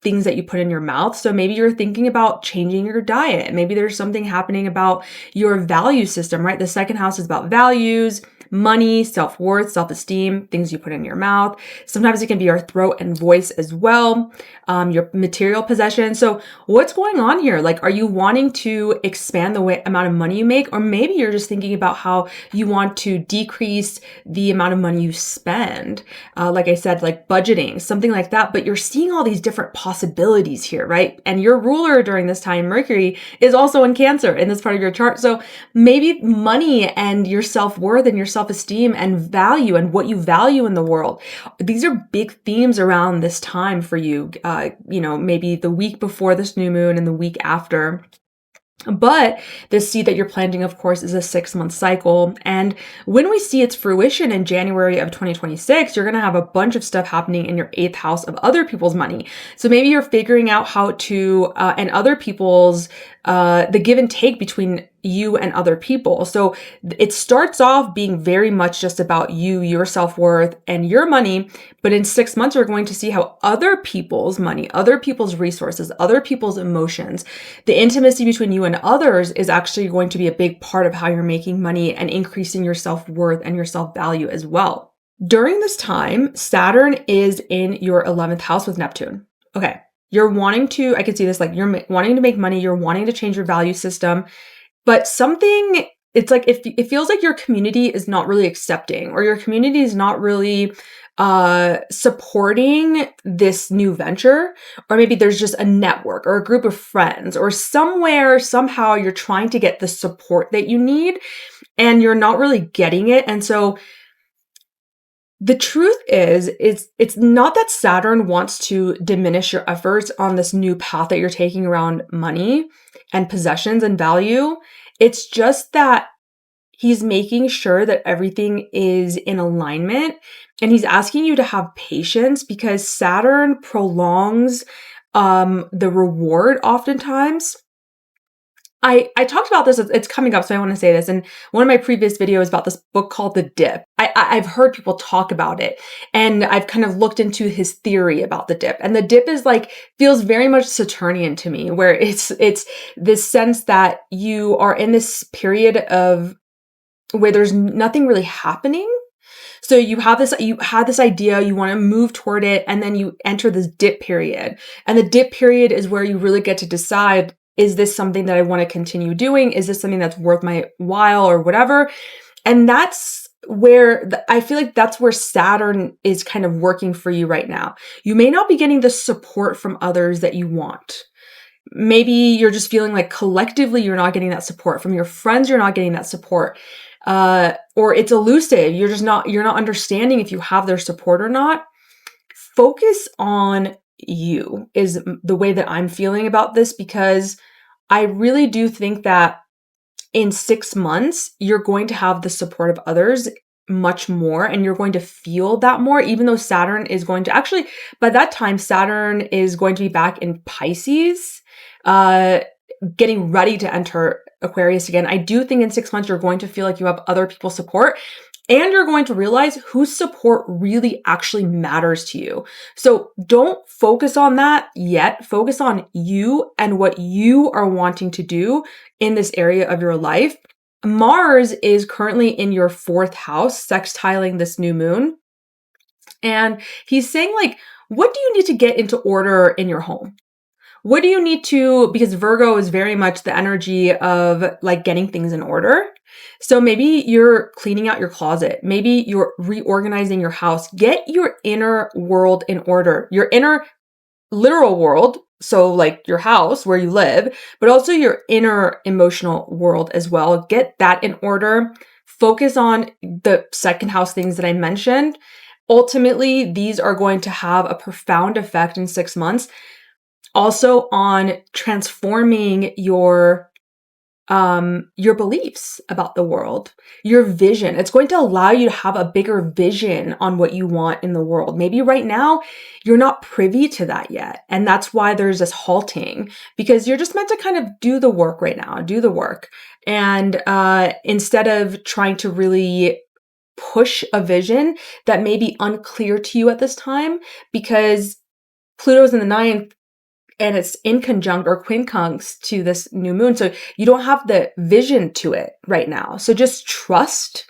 things that you put in your mouth. So maybe you're thinking about changing your diet. Maybe there's something happening about your value system, right? The second house is about values, money, self-worth, self-esteem, things you put in your mouth. Sometimes it can be our throat and voice as well, your material possession. So what's going on here? Like, are you wanting to expand the amount of money you make? Or maybe you're just thinking about how you want to decrease the amount of money you spend. Like I said, like budgeting, something like that. But you're seeing all these different possibilities here, right? And your ruler during this time, Mercury, is also in Cancer in this part of your chart. So maybe money and your self-worth and your self-esteem and value and what you value in the world. These are big themes around this time for you, maybe the week before this new moon and the week after. But the seed that you're planting, of course, is a 6-month cycle. And when we see its fruition in January of 2026, you're going to have a bunch of stuff happening in your 8th house of other people's money. So maybe you're figuring out how to, and other people's, the give and take between you and other people. So it starts off being very much just about you, your self-worth, and your money. But in 6 months, we're going to see how other people's money, other people's resources, other people's emotions, the intimacy between you and others is actually going to be a big part of how you're making money and increasing your self-worth and your self-value as well. During this time, Saturn is in your 11th house with Neptune. Okay. You're wanting to, I can see this, like you're wanting to make money. You're wanting to change your value system. But it's like it feels like your community is not really accepting, or your community is not really supporting this new venture, or maybe there's just a network or a group of friends, or somewhere, somehow you're trying to get the support that you need and you're not really getting it. And so the truth is, it's not that Saturn wants to diminish your efforts on this new path that you're taking around money and possessions and value. It's just that he's making sure that everything is in alignment, and he's asking you to have patience because Saturn prolongs the reward oftentimes. I talked about this, it's coming up, so I want to say this. In one of my previous videos about this book called The Dip, I've heard people talk about it, and I've kind of looked into his theory about the dip. And the dip is like, feels very much Saturnian to me, where it's this sense that you are in this period of where there's nothing really happening. So you had this idea, you want to move toward it, and then you enter this dip period. And the dip period is where you really get to decide, is this something that I want to continue doing? Is this something that's worth my while or whatever? And that's where I feel like that's where Saturn is kind of working for you right now. You may not be getting the support from others that you want. Maybe you're just feeling like collectively you're not getting that support from your friends. You're not getting that support. Or it's elusive. You're not understanding if you have their support or not. Focus on you is the way that I'm feeling about this, because I really do think that in 6 months, you're going to have the support of others much more, and you're going to feel that more, even though Saturn is going to actually, by that time, Saturn is going to be back in Pisces, getting ready to enter Aquarius again. I do think in 6 months, you're going to feel like you have other people's support, and you're going to realize whose support really actually matters to you. So don't focus on that yet. Focus on you and what you are wanting to do in this area of your life. Mars is currently in your 4th house, sextiling this new moon. And he's saying, like, what do you need to get into order in your home? What do you need to, because Virgo is very much the energy of like getting things in order. So maybe you're cleaning out your closet. Maybe you're reorganizing your house. Get your inner world in order, your inner literal world. So like your house where you live, but also your inner emotional world as well. Get that in order. Focus on the second house things that I mentioned. Ultimately, these are going to have a profound effect in 6 months. Also on transforming your your beliefs about the world, your vision. It's going to allow you to have a bigger vision on what you want in the world. Maybe right now you're not privy to that yet. And that's why there's this halting, because you're just meant to kind of do the work right now, do the work. And instead of trying to really push a vision that may be unclear to you at this time, because Pluto's in the ninth and it's in conjunct or quincunx to this new moon. So you don't have the vision to it right now. So just trust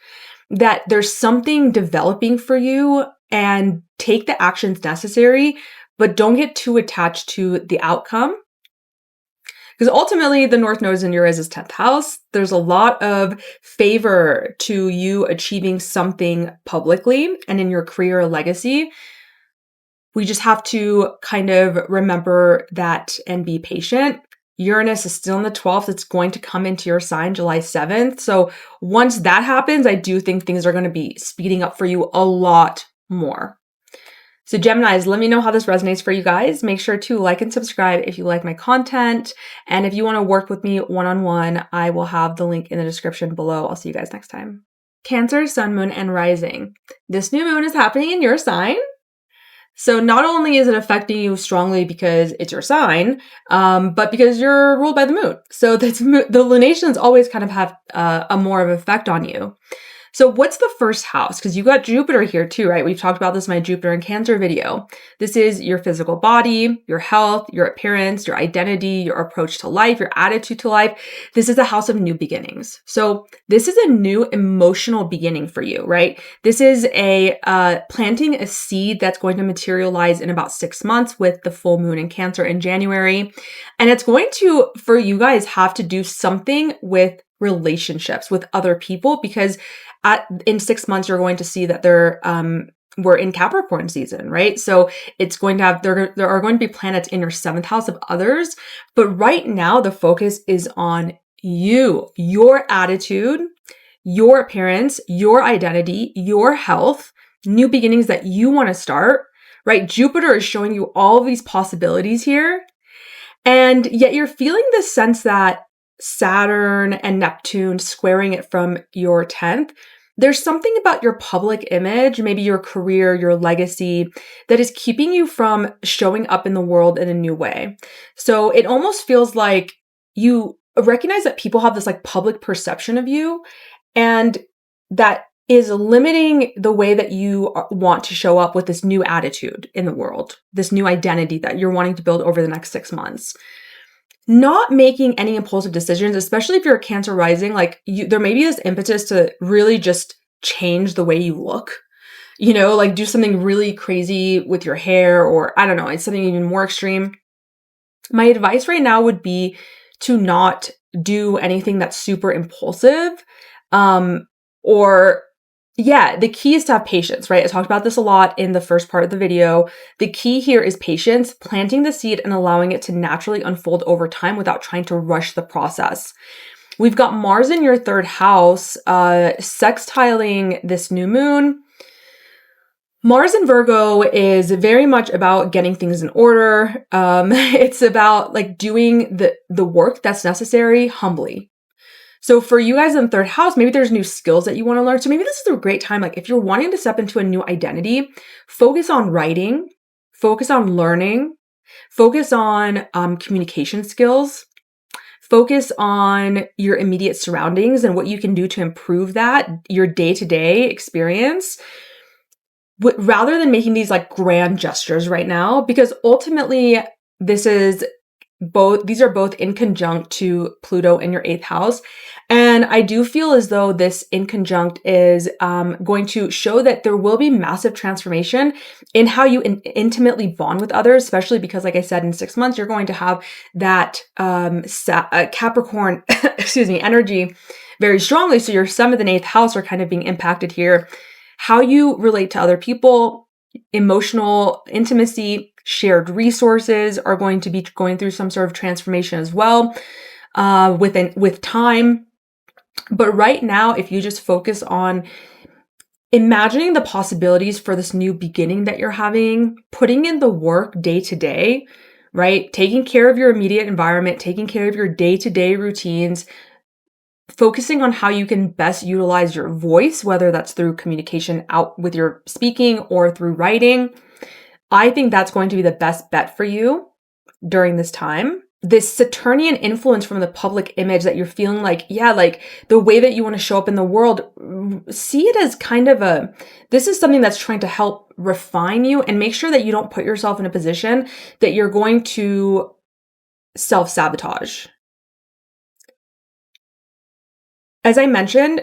that there's something developing for you and take the actions necessary, but don't get too attached to the outcome. Because ultimately, the North Node is in your guys' 10th house. There's a lot of favor to you achieving something publicly and in your career or legacy. We just have to kind of remember that and be patient. Uranus is still in the 12th. It's going to come into your sign July 7th. So once that happens, I do think things are going to be speeding up for you a lot more. So Geminis, let me know how this resonates for you guys. Make sure to like and subscribe if you like my content. And if you want to work with me one-on-one, I will have the link in the description below. I'll see you guys next time. Cancer, Sun, Moon, and Rising. This new moon is happening in your sign. So not only is it affecting you strongly because it's your sign, but because you're ruled by the moon. So the lunations always kind of have a more of an effect on you. So what's the first house? Because you got Jupiter here too, right? We've talked about this in my Jupiter and Cancer video. This is your physical body, your health, your appearance, your identity, your approach to life, your attitude to life. This is a house of new beginnings. So this is a new emotional beginning for you, right? This is a planting a seed that's going to materialize in about 6 months with the full moon in Cancer in January. And it's going to, for you guys, have to do something with relationships with other people, because in 6 months, you're going to see that we're in Capricorn season, right? So it's going to have, there are going to be planets in your 7th house of others. But right now, the focus is on you, your attitude, your appearance, your identity, your health, new beginnings that you want to start, right? Jupiter is showing you all of these possibilities here. And yet you're feeling this sense that Saturn and Neptune squaring it from your 10th, there's something about your public image, maybe your career, your legacy, that is keeping you from showing up in the world in a new way. So it almost feels like you recognize that people have this like public perception of you, and that is limiting the way that you want to show up with this new attitude in the world, this new identity that you're wanting to build over the next 6 months. Not making any impulsive decisions, especially if you're a Cancer rising, like there may be this impetus to really just change the way you look, like do something really crazy with your hair, or I don't know, it's something even more extreme. My advice right now would be to not do anything that's super impulsive, the key is to have patience, right? I talked about this a lot in the first part of the video. The key here is patience, planting the seed and allowing it to naturally unfold over time without trying to rush the process. We've got Mars in your 3rd house, sextiling this new moon. Mars in Virgo is very much about getting things in order. It's about like doing the work that's necessary humbly. So for you guys in the 3rd house, maybe there's new skills that you want to learn. So maybe this is a great time. Like if you're wanting to step into a new identity, focus on writing, focus on learning, focus on communication skills, focus on your immediate surroundings and what you can do to improve that, your day-to-day experience, rather than making these like grand gestures right now, because ultimately these are both in conjunct to Pluto in your 8th house. And I do feel as though this in conjunct is going to show that there will be massive transformation in how you intimately bond with others, especially because, like I said, in 6 months, you're going to have that Capricorn, energy very strongly. So your 7th and 8th house are kind of being impacted here. How you relate to other people, emotional intimacy, shared resources are going to be going through some sort of transformation as well with time. But right now, if you just focus on imagining the possibilities for this new beginning that you're having, putting in the work day to day, right? Taking care of your immediate environment, taking care of your day-to-day routines, focusing on how you can best utilize your voice, whether that's through communication out with your speaking or through writing. I think that's going to be the best bet for you during this time. This Saturnian influence from the public image that you're feeling like, yeah, like the way that you want to show up in the world, see it as kind of this is something that's trying to help refine you and make sure that you don't put yourself in a position that you're going to self-sabotage. As I mentioned,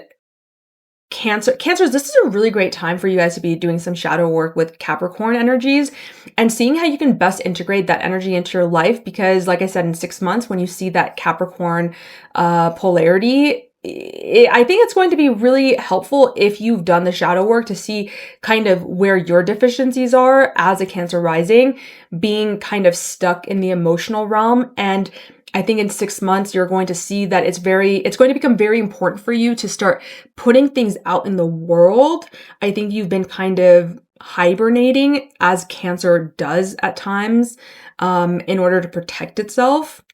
Cancers, this is a really great time for you guys to be doing some shadow work with Capricorn energies and seeing how you can best integrate that energy into your life. Because like I said, in 6 months, when you see that Capricorn polarity, I think it's going to be really helpful if you've done the shadow work to see kind of where your deficiencies are as a Cancer rising, being kind of stuck in the emotional realm. And I think in 6 months, you're going to see that it's going to become very important for you to start putting things out in the world. I think you've been kind of hibernating, as Cancer does at times, in order to protect itself.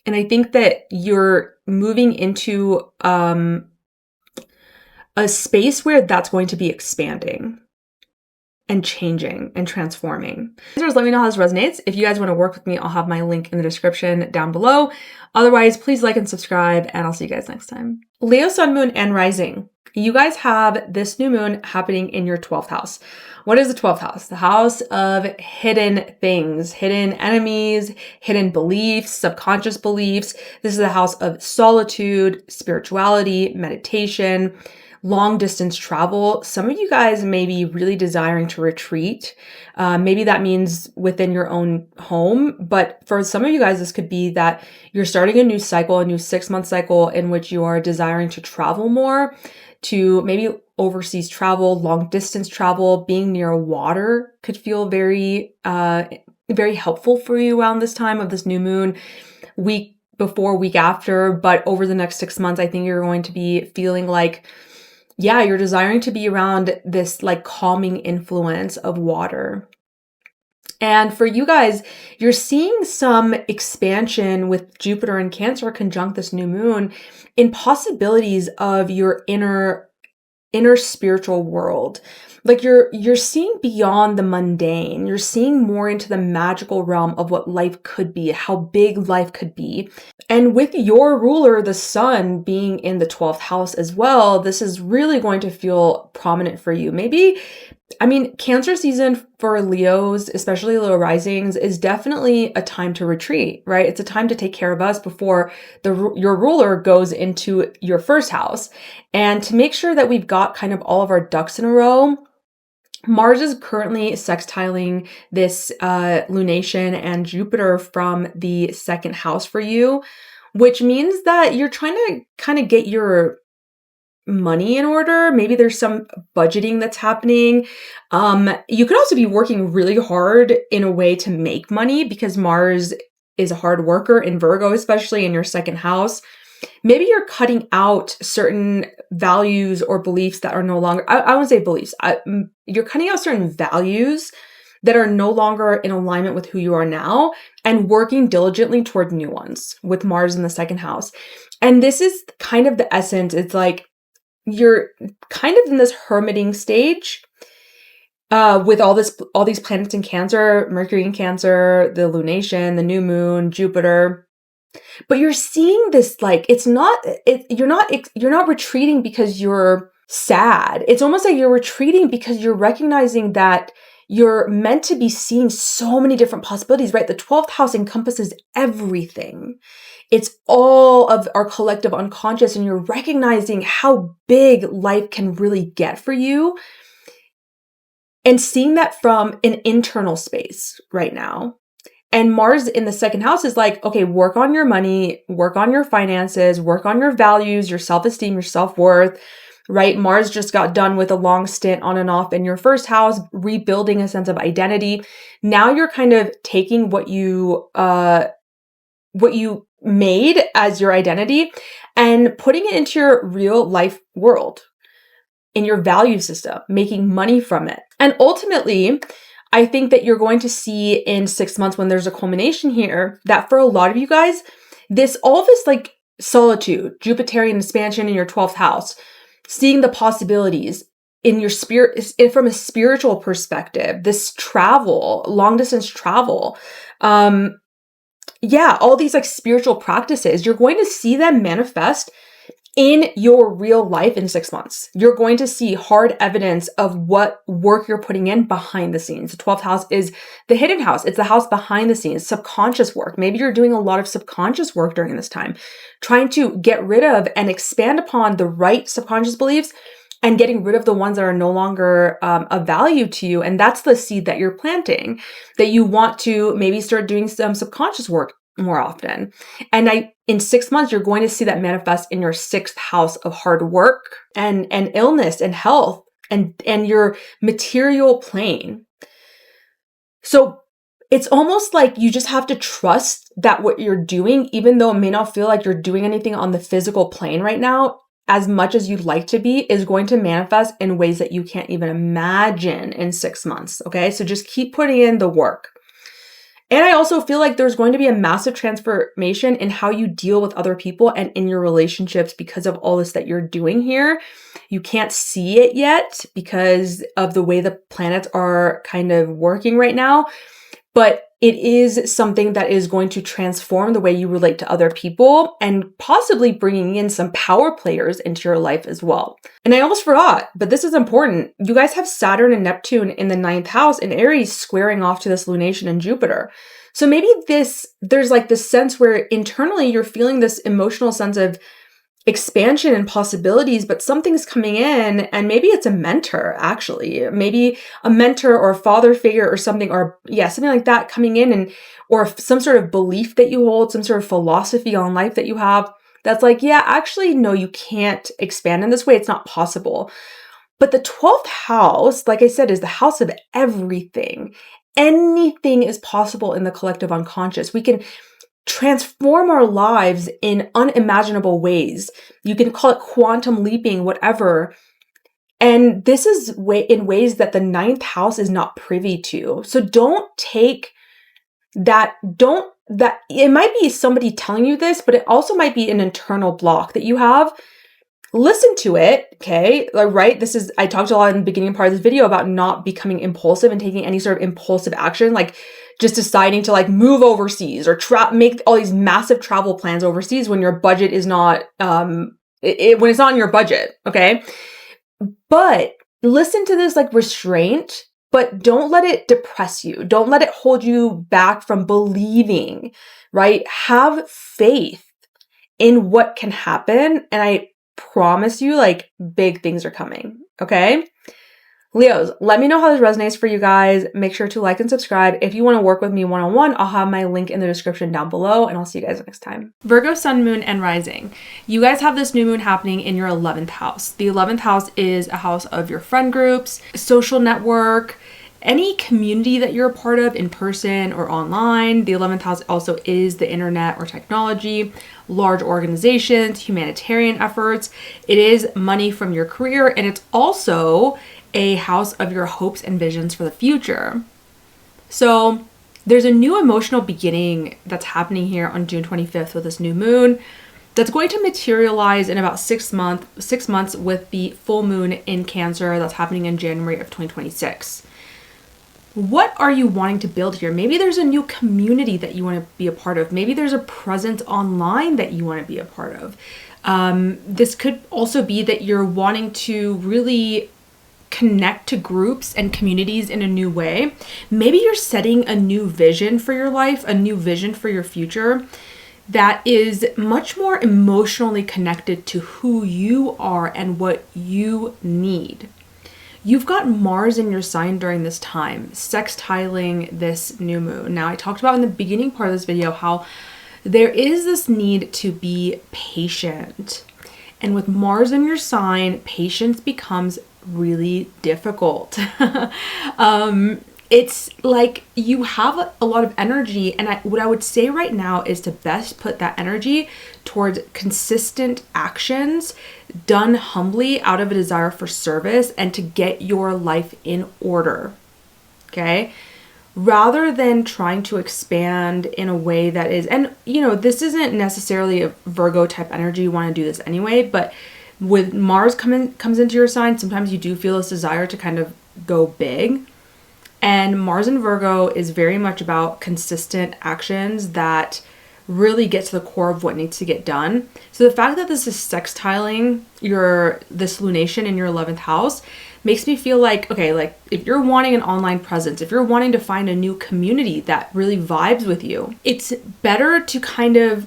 And I think that you're moving into a space where that's going to be expanding and changing and transforming. Let me know how this resonates. If you guys want to work with me, I'll have my link in the description down below. Otherwise, please like and subscribe, and I'll see you guys next time. Leo, Sun, Moon, and Rising. You guys have this new moon happening in your 12th house. What is the 12th house? The house of hidden things, hidden enemies, hidden beliefs, subconscious beliefs. This is the house of solitude, spirituality, meditation, long distance travel. Some of you guys may be really desiring to retreat. Maybe that means within your own home, but for some of you guys, this could be that you're starting a new cycle, a new 6-month cycle in which you are desiring to travel more, to maybe overseas travel, long distance travel. Being near water could feel very helpful for you around this time of this new moon, week before, week after. But over the next 6 months, I think you're going to be feeling like, yeah, you're desiring to be around this like calming influence of water. And for you guys, you're seeing some expansion with Jupiter and Cancer conjunct this new moon in possibilities of your inner spiritual world. Like you're seeing beyond the mundane. You're seeing more into the magical realm of what life could be, how big life could be. And with your ruler, the sun, being in the 12th house as well, this is really going to feel prominent for you. Cancer season for Leos, especially Leo risings, is definitely a time to retreat, right? It's a time to take care of us before your ruler goes into your first house. And to make sure that we've got kind of all of our ducks in a row, Mars is currently sextiling this lunation and Jupiter from the 2nd house for you, which means that you're trying to kind of get your money in order. Maybe there's some budgeting that's happening. You could also be working really hard in a way to make money because Mars is a hard worker in Virgo, especially in your 2nd house. Maybe you're cutting out certain values or beliefs that are no longer, I won't say beliefs, you're cutting out certain values that are no longer in alignment with who you are now and working diligently toward new ones with Mars in the 2nd house. And this is kind of the essence. It's like you're kind of in this hermiting stage with all these planets in Cancer, Mercury in Cancer, the lunation, the new moon, Jupiter. But you're seeing this, like, you're not retreating because you're sad. It's almost like you're retreating because you're recognizing that you're meant to be seeing so many different possibilities, right? The 12th house encompasses everything. It's all of our collective unconscious, and you're recognizing how big life can really get for you and seeing that from an internal space right now. And Mars in the 2nd house is like, okay, work on your money, work on your finances, work on your values, your self-esteem, your self-worth, right? Mars just got done with a long stint on and off in your 1st house, rebuilding a sense of identity. Now you're kind of taking what you made as your identity and putting it into your real life world, in your value system, making money from it. And ultimately, I think that you're going to see in 6 months, when there's a culmination here, that for a lot of you guys, all this like solitude, Jupiterian expansion in your 12th house, seeing the possibilities in your spirit, from a spiritual perspective, this travel, long distance travel, all these like spiritual practices, you're going to see them manifest in your real life in 6 months. You're going to see hard evidence of what work you're putting in behind the scenes. The 12th house is the hidden house. It's the house behind the scenes, subconscious work. Maybe you're doing a lot of subconscious work during this time, trying to get rid of and expand upon the right subconscious beliefs and getting rid of the ones that are no longer of value to you. And that's the seed that you're planting, that you want to maybe start doing some subconscious work more often. And in 6 months, you're going to see that manifest in your 6th house of hard work and illness and health and your material plane. So it's almost like you just have to trust that what you're doing, even though it may not feel like you're doing anything on the physical plane right now, as much as you'd like to be, is going to manifest in ways that you can't even imagine in 6 months. Okay. So just keep putting in the work. And I also feel like there's going to be a massive transformation in how you deal with other people and in your relationships because of all this that you're doing here. You can't see it yet because of the way the planets are kind of working right now, but it is something that is going to transform the way you relate to other people and possibly bringing in some power players into your life as well. And I almost forgot, but this is important. You guys have Saturn and Neptune in the 9th house in Aries squaring off to this lunation in Jupiter. So maybe there's like this sense where internally you're feeling this emotional sense of expansion and possibilities, but something's coming in, and maybe it's a mentor, actually, maybe a mentor or a father figure or something, or something like that coming in, and or some sort of belief that you hold, some sort of philosophy on life that you have that's like, actually, no, you can't expand in this way. It's not possible. But the 12th house, like I said, is the house of everything. Anything is possible in the collective unconscious. We can transform our lives in unimaginable ways. You can call it quantum leaping, whatever. And this is in ways that the 9th house is not privy to. So don't take that, it might be somebody telling you this, but it also might be an internal block that you have. Listen to it, okay? Right? I talked a lot in the beginning part of this video about not becoming impulsive and taking any sort of impulsive action, like just deciding to like move overseas or make all these massive travel plans overseas when your budget is not, when it's not in your budget, okay? But listen to this like restraint, but don't let it depress you. Don't let it hold you back from believing, right? Have faith in what can happen. And I promise you, like, big things are coming, okay? Leos, let me know how this resonates for you guys. Make sure to like and subscribe. If you want to work with me one-on-one, I'll have my link in the description down below, and I'll see you guys next time. Virgo, sun, moon, and rising. You guys have this new moon happening in your 11th house. The 11th house is a house of your friend groups, social network, any community that you're a part of in person or online. The 11th house also is the internet or technology, large organizations, humanitarian efforts. It is money from your career, and it's also a house of your hopes and visions for the future. So there's a new emotional beginning that's happening here on June 25th with this new moon that's going to materialize in about 6 months with the full moon in Cancer that's happening in January of 2026. What are you wanting to build here? Maybe there's a new community that you want to be a part of. Maybe there's a presence online that you want to be a part of. This could also be that you're wanting to really connect to groups and communities in a new way. Maybe you're setting a new vision for your life, a new vision for your future that is much more emotionally connected to who you are and what you need. You've got Mars in your sign during this time, sextiling this new moon. Now, I talked about in the beginning part of this video how there is this need to be patient. And with Mars in your sign, patience becomes really difficult. It's like you have a lot of energy, and what I would say right now is to best put that energy towards consistent actions done humbly out of a desire for service and to get your life in order. Okay? rather than trying to expand in a way that is, and this isn't necessarily a Virgo type energy, you want to do this anyway, but with Mars comes into your sign, sometimes you do feel this desire to kind of go big. And Mars in Virgo is very much about consistent actions that really get to the core of what needs to get done. So the fact that this is sextiling this lunation in your 11th house makes me feel like, okay, like if you're wanting an online presence, if you're wanting to find a new community that really vibes with you, it's better to kind of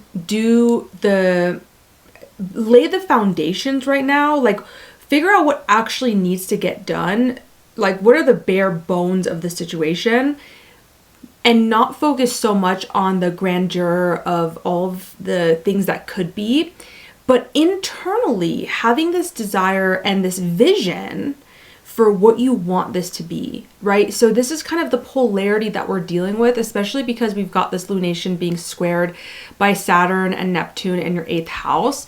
lay the foundations right now, like figure out what actually needs to get done, like what are the bare bones of the situation, and not focus so much on the grandeur of all of the things that could be, but internally having this desire and this vision for what you want this to be, right? So this is kind of the polarity that we're dealing with, especially because we've got this lunation being squared by Saturn and Neptune in your 8th house.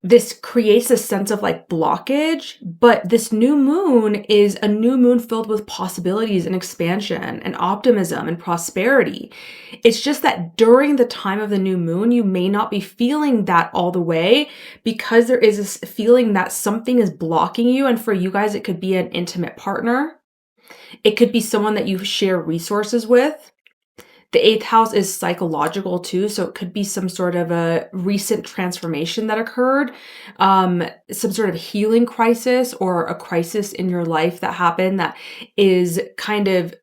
This creates a sense of like blockage, but this new moon is a new moon filled with possibilities and expansion and optimism and prosperity. It's just that during the time of the new moon, you may not be feeling that all the way because there is this feeling that something is blocking you. And for you guys, it could be an intimate partner. It could be someone that you share resources with. The 8th house is psychological too, so it could be some sort of a recent transformation that occurred, some sort of healing crisis or a crisis in your life that happened that is kind of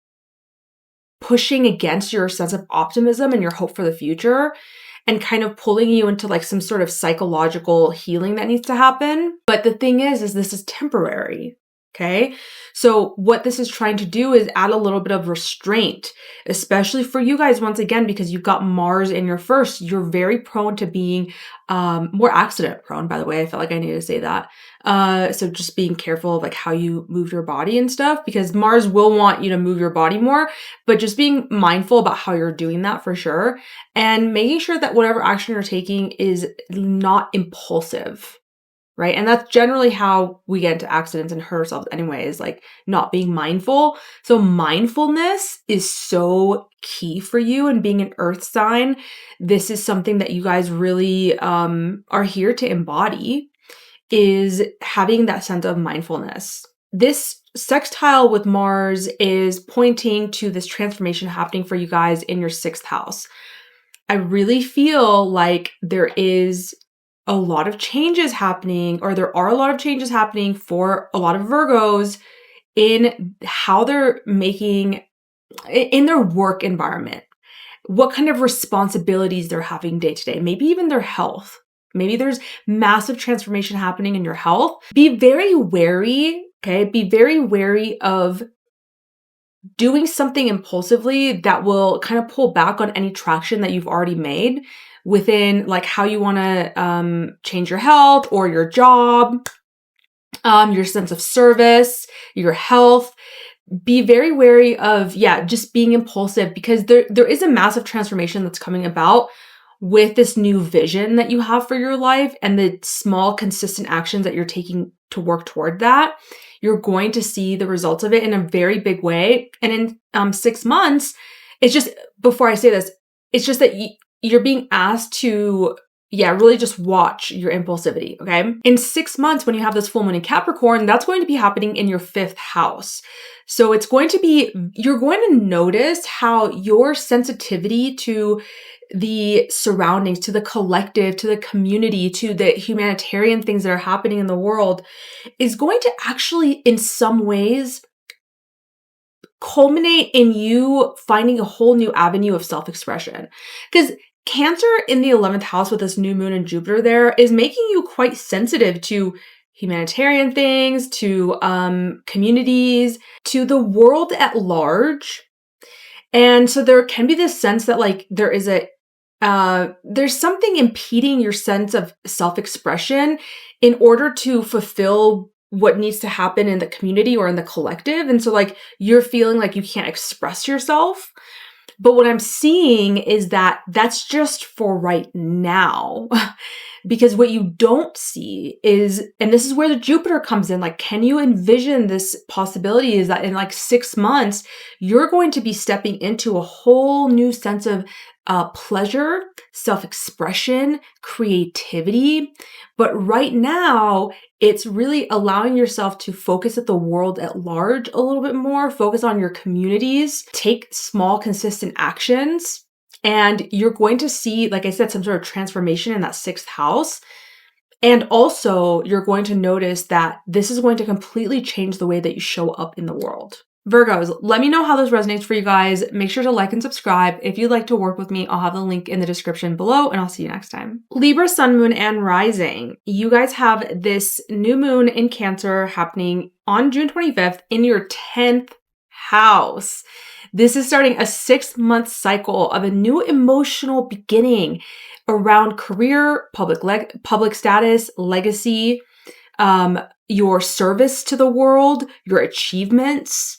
pushing against your sense of optimism and your hope for the future and kind of pulling you into like some sort of psychological healing that needs to happen. But the thing is this is temporary. Okay. So what this is trying to do is add a little bit of restraint, especially for you guys, once again, because you've got Mars in your first, you're very prone to being more accident prone, by the way. I felt like I needed to say that. So just being careful of like how you move your body and stuff, because Mars will want you to move your body more, but just being mindful about how you're doing that for sure. And making sure that whatever action you're taking is not impulsive. Right. And that's generally how we get into accidents and hurt ourselves anyway, is like not being mindful. So mindfulness is so key for you. And being an earth sign, this is something that you guys really are here to embody, is having that sense of mindfulness. This sextile with Mars is pointing to this transformation happening for you guys in your 6th house. I really feel like there is a lot of changes happening, or there are a lot of changes happening for a lot of Virgos in how they're making in their work environment, what kind of responsibilities they're having day to day, maybe even their health. Maybe there's massive transformation happening in your health. Be very wary, okay? Be very wary of doing something impulsively that will kind of pull back on any traction that you've already made within like how you want to change your health or your job, your sense of service, your health. Be very wary of, just being impulsive, because there is a massive transformation that's coming about with this new vision that you have for your life and the small, consistent actions that you're taking to work toward that. You're going to see the results of it in a very big way. And in 6 months, it's just, before I say this, it's just that you're being asked to, really just watch your impulsivity, okay? In 6 months, when you have this full moon in Capricorn, that's going to be happening in your 5th house. So it's going to be, you're going to notice how your sensitivity to the surroundings, to the collective, to the community, to the humanitarian things that are happening in the world is going to actually, in some ways, culminate in you finding a whole new avenue of self-expression. Because Cancer in the 11th house with this new moon and Jupiter there is making you quite sensitive to humanitarian things, to communities, to the world at large. And so there can be this sense that like there is there's something impeding your sense of self-expression in order to fulfill what needs to happen in the community or in the collective. And so like you're feeling like you can't express yourself. But what I'm seeing is that that's just for right now. Because what you don't see is, and this is where the Jupiter comes in, like, can you envision this possibility is that in like 6 months, you're going to be stepping into a whole new sense of pleasure, self-expression, creativity. But right now, it's really allowing yourself to focus at the world at large a little bit more, focus on your communities, take small, consistent actions. And you're going to see, like I said, some sort of transformation in that 6th house. And also, you're going to notice that this is going to completely change the way that you show up in the world. Virgos, let me know how this resonates for you guys. Make sure to like and subscribe. If you'd like to work with me, I'll have the link in the description below, and I'll see you next time. Libra, Sun, Moon, and Rising. You guys have this new moon in Cancer happening on June 25th in your 10th house. This is starting a 6-month cycle of a new emotional beginning around career, public status, legacy, your service to the world, your achievements.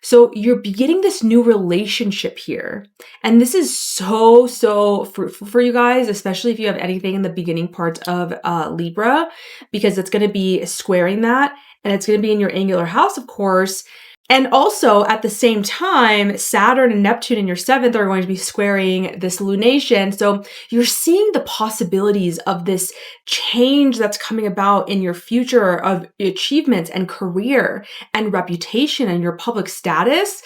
So you're beginning this new relationship here. And this is so fruitful for you guys, especially if you have anything in the beginning parts of Libra, because it's going to be squaring that, and it's going to be in your angular house, of course. And also at the same time, Saturn and Neptune in your 7th are going to be squaring this lunation. So you're seeing the possibilities of this change that's coming about in your future of achievements and career and reputation and your public status.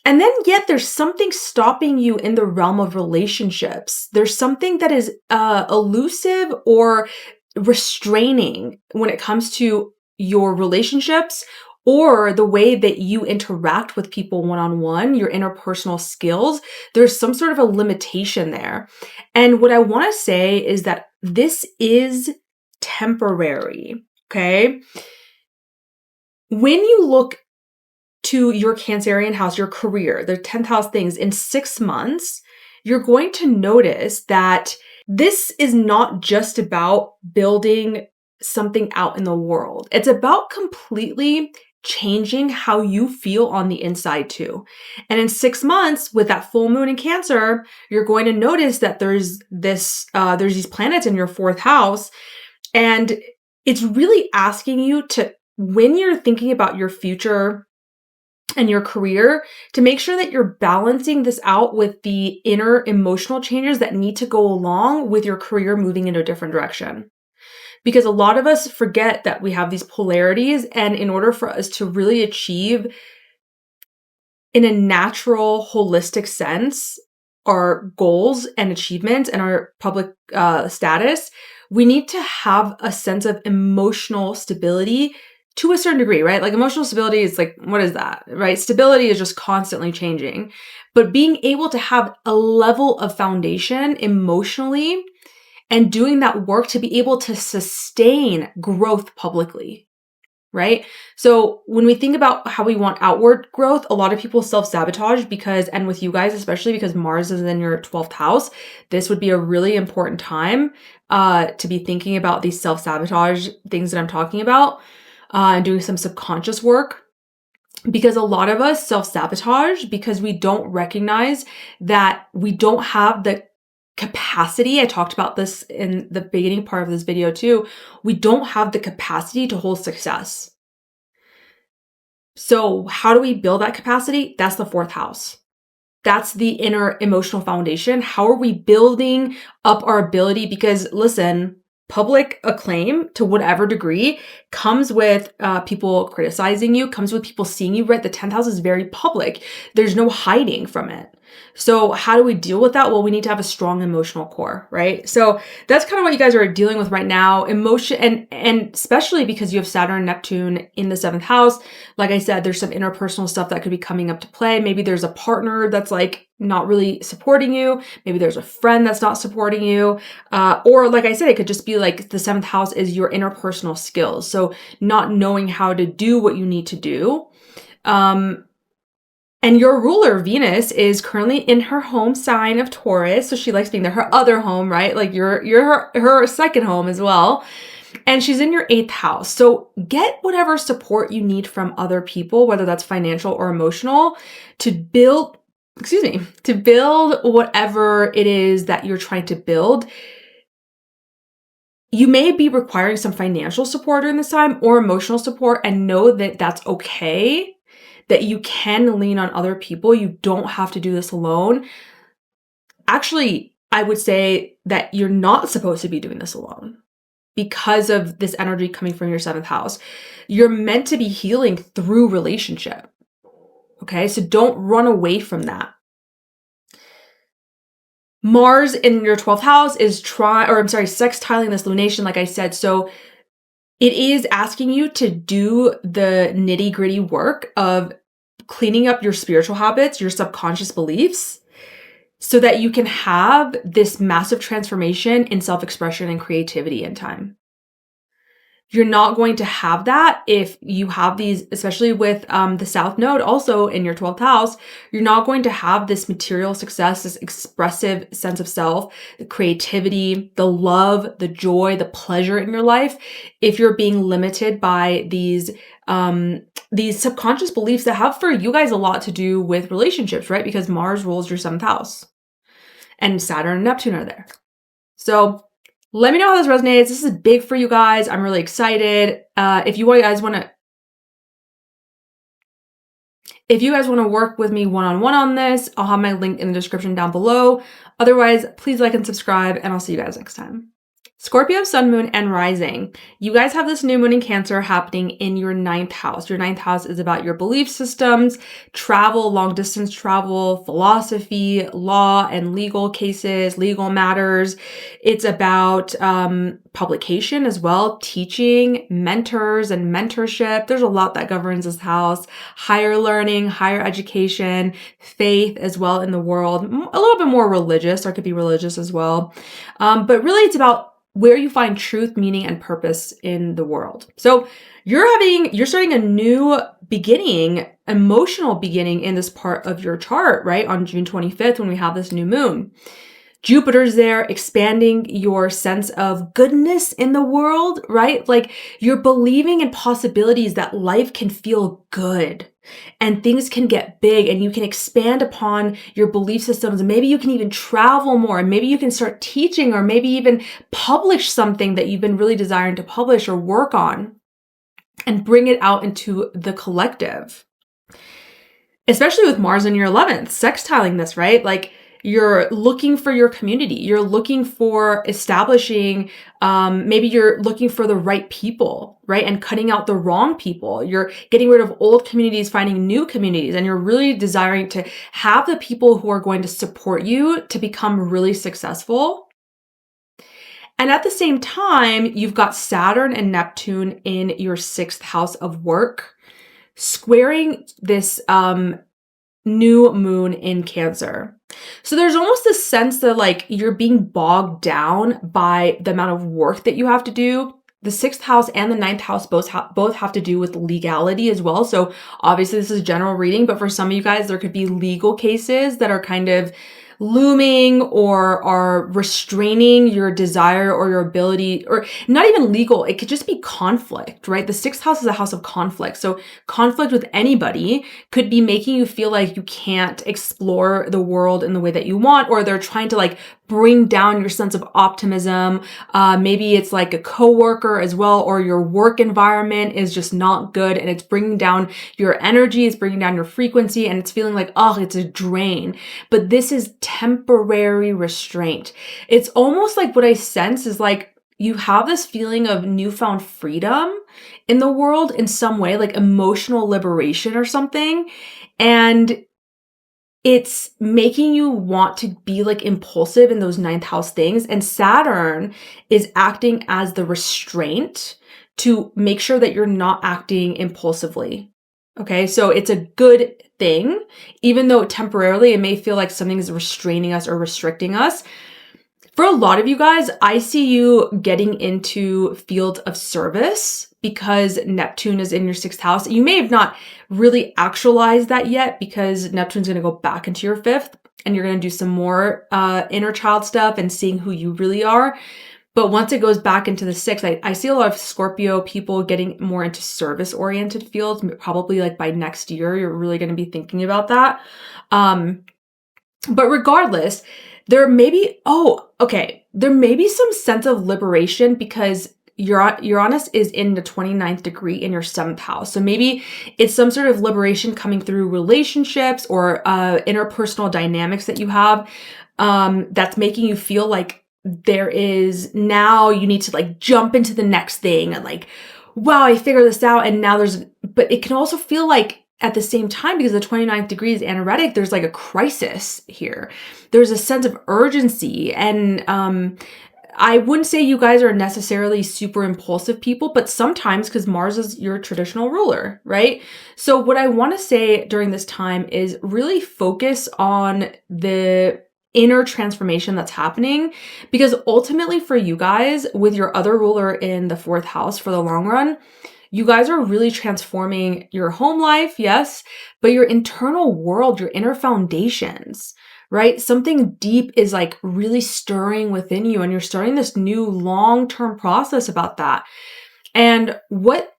And then yet there's something stopping you in the realm of relationships. There's something that is elusive or restraining when it comes to your relationships, or the way that you interact with people one-on-one, your interpersonal skills. There's some sort of a limitation there. And what I want to say is that this is temporary, okay? When you look to your Cancerian house, your career, the 10th house things in 6 months, you're going to notice that this is not just about building something out in the world. It's about completely changing how you feel on the inside too. And in 6 months with that full moon in Cancer, you're going to notice that there's these planets in your 4th house. And it's really asking you to, when you're thinking about your future and your career, to make sure that you're balancing this out with the inner emotional changes that need to go along with your career moving in a different direction. Because a lot of us forget that we have these polarities, and in order for us to really achieve in a natural, holistic sense, our goals and achievements and our public status, we need to have a sense of emotional stability to a certain degree, right? Like emotional stability is like, what is that, right? Stability is just constantly changing. But being able to have a level of foundation emotionally and doing that work to be able to sustain growth publicly, right? So when we think about how we want outward growth, a lot of people self-sabotage because, and with you guys, especially because Mars is in your 12th house, this would be a really important time to be thinking about these self-sabotage things that I'm talking about and doing some subconscious work. Because a lot of us self-sabotage because we don't recognize that we don't have the capacity. I talked about this in the beginning part of this video too. We don't have the capacity to hold success. So how do we build that capacity? That's the 4th house. That's the inner emotional foundation. How are we building up our ability? Because listen, public acclaim to whatever degree comes with people criticizing you, comes with people seeing you, right? The 10th house is very public. There's no hiding from it. So how do we deal with that? Well, we need to have a strong emotional core, right? So that's kind of what you guys are dealing with right now. Emotion, and especially because you have Saturn and Neptune in the 7th house. Like I said, there's some interpersonal stuff that could be coming up to play. Maybe there's a partner that's like not really supporting you. Maybe there's a friend that's not supporting you. Or like I said, it could just be like the 7th house is your interpersonal skills. So not knowing how to do what you need to do. And your ruler, Venus, is currently in her home sign of Taurus. So she likes being there. Her other home, right? Like you're her second home as well. And she's in your 8th house. So get whatever support you need from other people, whether that's financial or emotional, to build to build whatever it is that you're trying to build. You may be requiring some financial support during this time or emotional support, and know that that's okay, that you can lean on other people. You don't have to do this alone. Actually, I would say that you're not supposed to be doing this alone because of this energy coming from your 7th house. You're meant to be healing through relationship. Okay, so don't run away from that. Mars in your 12th house is sextiling this lunation, like I said. So it is asking you to do the nitty-gritty work of cleaning up your spiritual habits, your subconscious beliefs, so that you can have this massive transformation in self-expression and creativity in time. You're not going to have that if you have these, especially with the South Node also in your 12th house. You're not going to have this material success, this expressive sense of self, the creativity, the love, the joy, the pleasure in your life if you're being limited by these subconscious beliefs that have for you guys a lot to do with relationships, right? Because Mars rules your 7th house and Saturn and Neptune are there. So let me know how this resonates. This is big for you guys. I'm really excited. If you guys want to work with me one-on-one on this, I'll have my link in the description down below. Otherwise, please like and subscribe, and I'll see you guys next time. Scorpio, sun, moon, and rising. You guys have this new moon in Cancer happening in your 9th house. Your 9th house is about your belief systems, travel, long distance travel, philosophy, law and legal cases, legal matters. It's about publication as well, teaching, mentors and mentorship. There's a lot that governs this house. Higher learning, higher education, faith as well in the world. A little bit more religious, or it could be religious as well. But really it's about where you find truth, meaning, and purpose in the world. So you're starting a new beginning, emotional beginning in this part of your chart, right? On June 25th, when we have this new moon. Jupiter's there, expanding your sense of goodness in the world, right? Like you're believing in possibilities that life can feel good and things can get big and you can expand upon your belief systems. And maybe you can even travel more, and maybe you can start teaching, or maybe even publish something that you've been really desiring to publish or work on and bring it out into the collective. Especially with Mars in your 11th, sextiling this, right? Like you're looking for your community. You're looking for establishing, maybe you're looking for the right people, right? And cutting out the wrong people. You're getting rid of old communities, finding new communities, and you're really desiring to have the people who are going to support you to become really successful. And at the same time, you've got Saturn and Neptune in your 6th house of work, squaring this new moon in Cancer. So there's almost this sense that like you're being bogged down by the amount of work that you have to do. The 6th house and the 9th house both have to do with legality as well. So obviously this is general reading, but for some of you guys, there could be legal cases that are kind of looming or are restraining your desire or your ability, or not even legal. It could just be conflict, right? The 6th house is a house of conflict. So conflict with anybody could be making you feel like you can't explore the world in the way that you want, or they're trying to like bring down your sense of optimism. Maybe it's like a coworker as well, or your work environment is just not good and it's bringing down your energy, it's bringing down your frequency, and it's feeling like, oh, it's a drain. But this is temporary restraint. It's almost like what I sense is like you have this feeling of newfound freedom in the world in some way, like emotional liberation or something. And it's making you want to be like impulsive in those 9th house things. And Saturn is acting as the restraint to make sure that you're not acting impulsively. Okay, so it's a good thing, even though temporarily it may feel like something is restraining us or restricting us. For a lot of you guys, I see you getting into field of service because Neptune is in your 6th house. You may have not really actualized that yet because Neptune's going to go back into your 5th, and you're going to do some more inner child stuff and seeing who you really are. But once it goes back into the 6th, I see a lot of Scorpio people getting more into service-oriented fields. Probably like by next year, you're really going to be thinking about that. But regardless, there may be, there may be some sense of liberation because Uranus is in the 29th degree in your 7th house. So maybe it's some sort of liberation coming through relationships or interpersonal dynamics that you have that's making you feel like there is now you need to like jump into the next thing and like, wow, I figured this out. And now but it can also feel like at the same time, because the 29th degree is anaretic, there's like a crisis here. There's a sense of urgency. And I wouldn't say you guys are necessarily super impulsive people, but sometimes, because Mars is your traditional ruler, right? So what I want to say during this time is really focus on the inner transformation that's happening, because ultimately for you guys, with your other ruler in the 4th house for the long run, you guys are really transforming your home life, yes, but your internal world, your inner foundations, right? Something deep is like really stirring within you, and you're starting this new long-term process about that. And what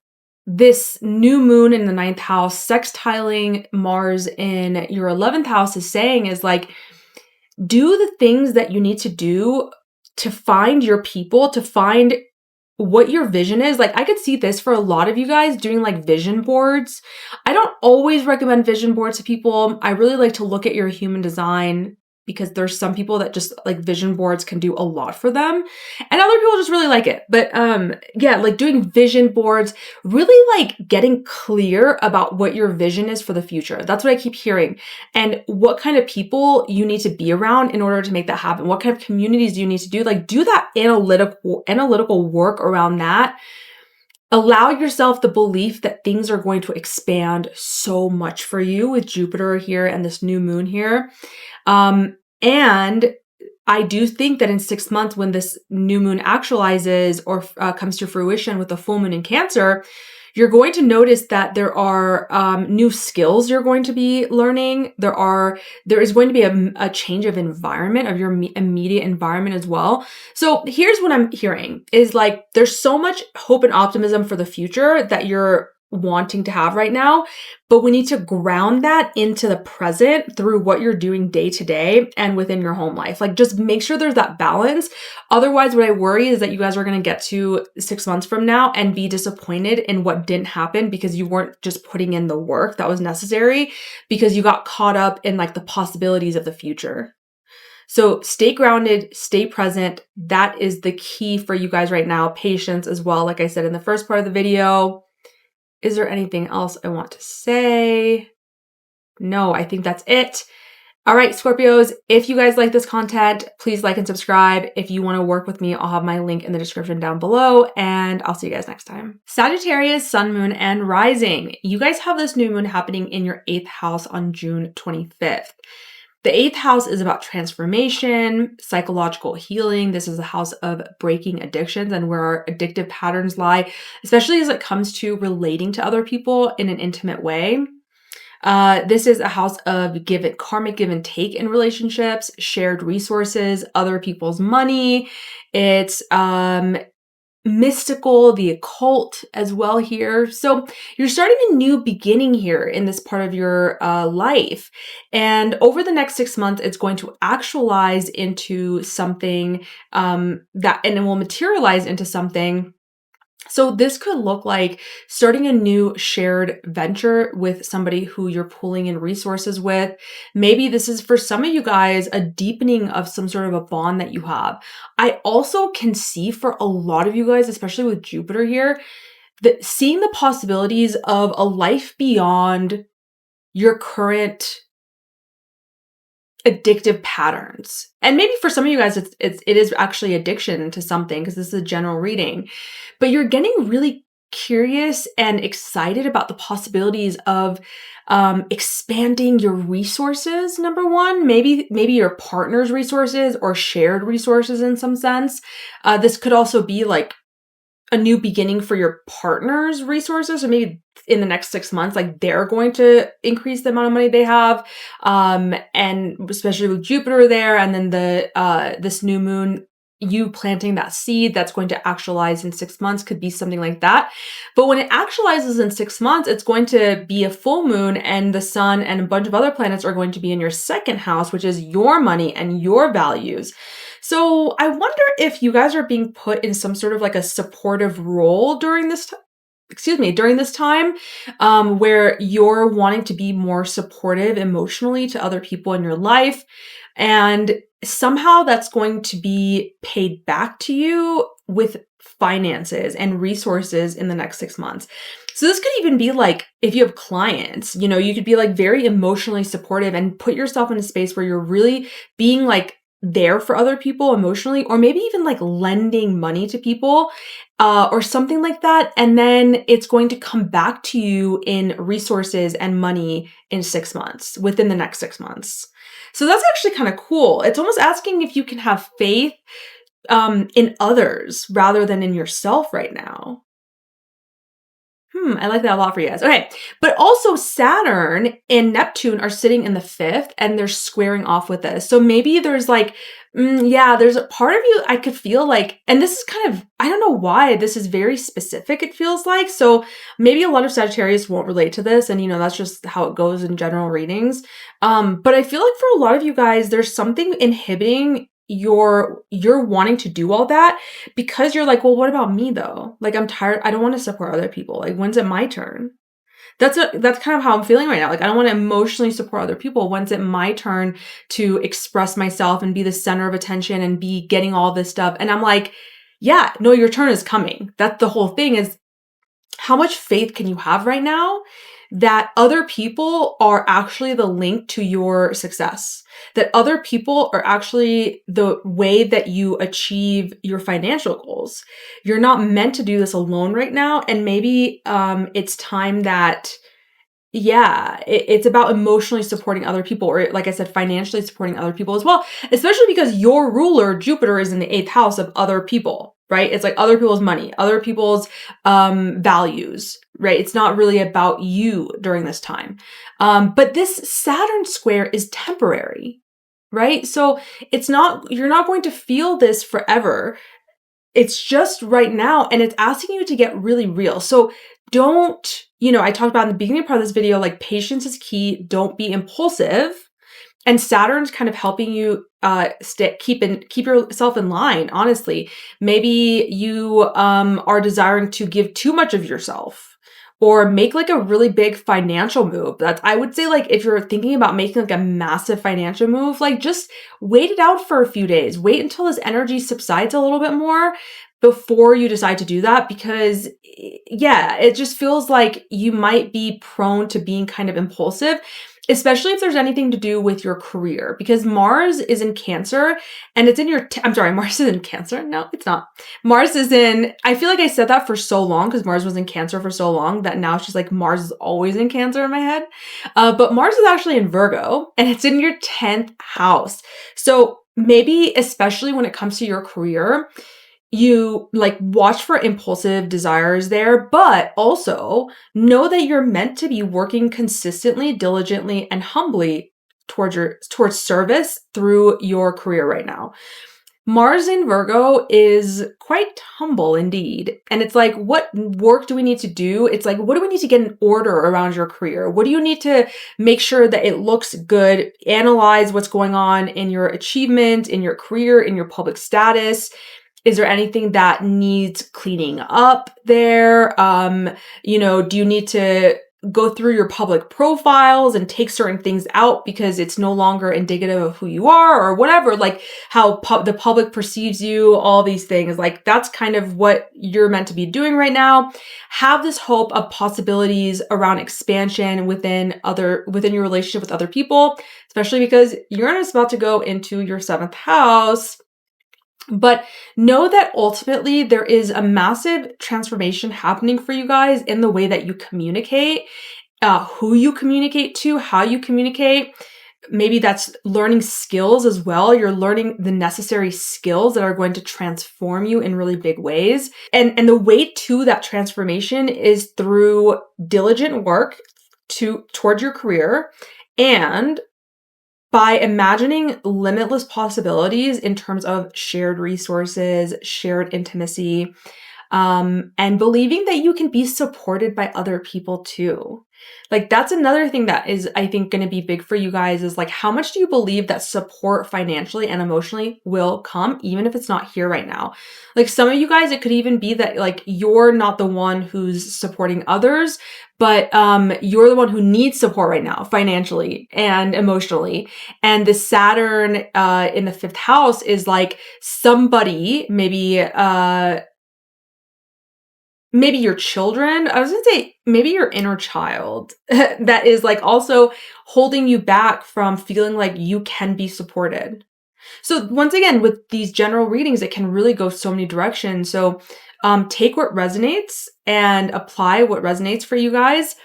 this new moon in the 9th house, sextiling Mars in your 11th house, is saying is like, do the things that you need to do to find your people, to find what your vision is. Like I could see this for a lot of you guys doing like vision boards. I don't always recommend vision boards to people. I really like to look at your human design, because there's some people that just like vision boards can do a lot for them, and other people just really like it. But yeah, like doing vision boards, really like getting clear about what your vision is for the future. That's what I keep hearing. And what kind of people you need to be around in order to make that happen. What kind of communities do you need to do? Like do that analytical work around that. Allow yourself the belief that things are going to expand so much for you with Jupiter here and this new moon here. And I do think that in 6 months, when this new moon actualizes or comes to fruition with the full moon in Cancer, you're going to notice that there are new skills you're going to be learning. There is going to be a change of environment, of your immediate environment as well. So here's what I'm hearing is like, there's so much hope and optimism for the future that you're wanting to have right now, but we need to ground that into the present through what you're doing day to day and within your home life. Like just make sure there's that balance. Otherwise, what I worry is that you guys are going to get to 6 months from now and be disappointed in what didn't happen because you weren't just putting in the work that was necessary, because you got caught up in like the possibilities of the future. So stay grounded, stay present. That is the key for you guys right now. Patience as well. Like I said in the first part of the video. Is there anything else I want to say? No, I think that's it. All right, Scorpios, if you guys like this content, please like and subscribe. If you want to work with me, I'll have my link in the description down below, and I'll see you guys next time. Sagittarius, Sun, Moon, and Rising. You guys have this new moon happening in your 8th house on June 25th. The 8th house is about transformation, psychological healing. This is a house of breaking addictions and where our addictive patterns lie, especially as it comes to relating to other people in an intimate way. This is a house of karmic give and take in relationships, shared resources, other people's money. It's mystical, the occult as well here. So you're starting a new beginning here in this part of your life. And over the next 6 months, it's going to actualize into something and it will materialize into something. So this could look like starting a new shared venture with somebody who you're pulling in resources with. Maybe this is for some of you guys a deepening of some sort of a bond that you have. I also can see for a lot of you guys, especially with Jupiter here, that seeing the possibilities of a life beyond your current addictive patterns. And maybe for some of you guys, it is actually addiction to something, because this is a general reading, but you're getting really curious and excited about the possibilities of expanding your resources. Number one, maybe your partner's resources or shared resources in some sense. This could also be like a new beginning for your partner's resources, or maybe in the next 6 months, like they're going to increase the amount of money they have. And especially with Jupiter there, and then this new moon you planting that seed that's going to actualize in 6 months, could be something like that. But when it actualizes in 6 months, it's going to be a full moon, and the sun and a bunch of other planets are going to be in your second house, which is your money and your values. So I wonder if you guys are being put in some sort of like a supportive role during this during this time, where you're wanting to be more supportive emotionally to other people in your life. And somehow that's going to be paid back to you with finances and resources in the next 6 months. So this could even be like, if you have clients, you could be like very emotionally supportive and put yourself in a space where you're really being like there for other people emotionally, or maybe even like lending money to people, or something like that. And then it's going to come back to you in resources and money in 6 months, within the next 6 months. So that's actually kind of cool. It's almost asking if you can have faith in others rather than in yourself right now. I like that a lot for you guys. Okay. But also Saturn and Neptune are sitting in the 5th and they're squaring off with this. So maybe there's like, there's a part of you I could feel like, and this is kind of, I don't know why this is very specific, it feels like. So maybe a lot of Sagittarius won't relate to this. And that's just how it goes in general readings. But I feel like for a lot of you guys, there's something inhibiting you're wanting to do all that, because you're like, well, what about me though? Like, I'm tired. I don't want to support other people. Like, when's it my turn? That's kind of how I'm feeling right now. Like, I don't want to emotionally support other people. When's it my turn to express myself and be the center of attention and be getting all this stuff? And I'm like, yeah, no, your turn is coming. That's the whole thing, is how much faith can you have right now that other people are actually the link to your success, that other people are actually the way that you achieve your financial goals. You're not meant to do this alone right now. And maybe it's time that, it's about emotionally supporting other people, or like I said, financially supporting other people as well, especially because your ruler, Jupiter, is in the 8th house of other people, right? It's like other people's money, other people's values, right? It's not really about you during this time. But this Saturn square is temporary, right? So you're not going to feel this forever. It's just right now, and it's asking you to get really real. So don't, I talked about in the beginning part of this video, like, patience is key. Don't be impulsive. And Saturn's kind of helping you keep yourself in line, honestly. Maybe you are desiring to give too much of yourself, or make like a really big financial move. I would say, like, if you're thinking about making like a massive financial move, like, just wait it out for a few days. Wait until this energy subsides a little bit more before you decide to do that, because it just feels like you might be prone to being kind of impulsive, especially if there's anything to do with your career, because Mars is in Cancer, and it's in your, Mars is in Cancer. No, it's not. Mars is in, I feel like I said that for so long because Mars was in Cancer for so long that now it's just like Mars is always in Cancer in my head. But Mars is actually in Virgo, and it's in your 10th house. So maybe, especially when it comes to your career, you like watch for impulsive desires there, but also know that you're meant to be working consistently, diligently, and humbly towards service through your career right now. Mars in Virgo is quite humble indeed. And it's like, what work do we need to do? It's like, what do we need to get in order around your career? What do you need to make sure that it looks good? Analyze what's going on in your achievement, in your career, in your public status. Is there anything that needs cleaning up there? Do you need to go through your public profiles and take certain things out because it's no longer indicative of who you are, or whatever, like how the public perceives you, all these things? Like, that's kind of what you're meant to be doing right now. Have this hope of possibilities around expansion within your relationship with other people, especially because Uranus is about to go into your 7th house. But know that ultimately there is a massive transformation happening for you guys in the way that you communicate, who you communicate to, how you communicate. Maybe that's learning skills as well. You're learning the necessary skills that are going to transform you in really big ways. And the way to that transformation is through diligent work towards your career, and by imagining limitless possibilities in terms of shared resources, shared intimacy, and believing that you can be supported by other people too. Like that's another thing that is, I think, going to be big for you guys is like, how much do you believe that support financially and emotionally will come, even if it's not here right now? Like some of you guys, it could even be that like you're not the one who's supporting others, but you're the one who needs support right now, financially and emotionally. And the Saturn in the 5th house is like somebody, maybe your children, I was gonna say maybe your inner child that is like also holding you back from feeling like you can be supported. So once again, with these general readings, it can really go so many directions. So take what resonates and apply what resonates for you guys.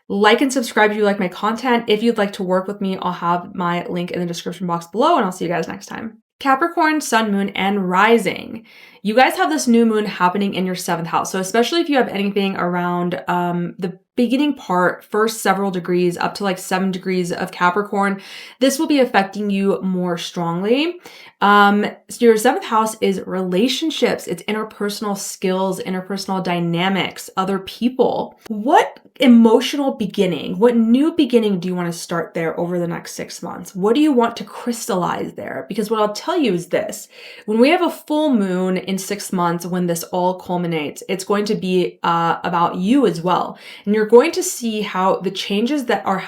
Like and subscribe if you like my content. If you'd like to work with me, I'll have my link in the description box below, and I'll see you guys next time. Capricorn, Sun, Moon, and Rising. You guys have this new moon happening in your 7th house. So especially if you have anything around the beginning part, first several degrees up to like 7 degrees of Capricorn, this will be affecting you more strongly. So your 7th house is relationships, it's interpersonal skills, interpersonal dynamics, other people. What emotional beginning, what new beginning do you want to start there over the next 6 months? What do you want to crystallize there? Because what I'll tell you is this: when we have a full moon in 6 months, when this all culminates, it's going to be about you as well. And you're going to see how the changes that are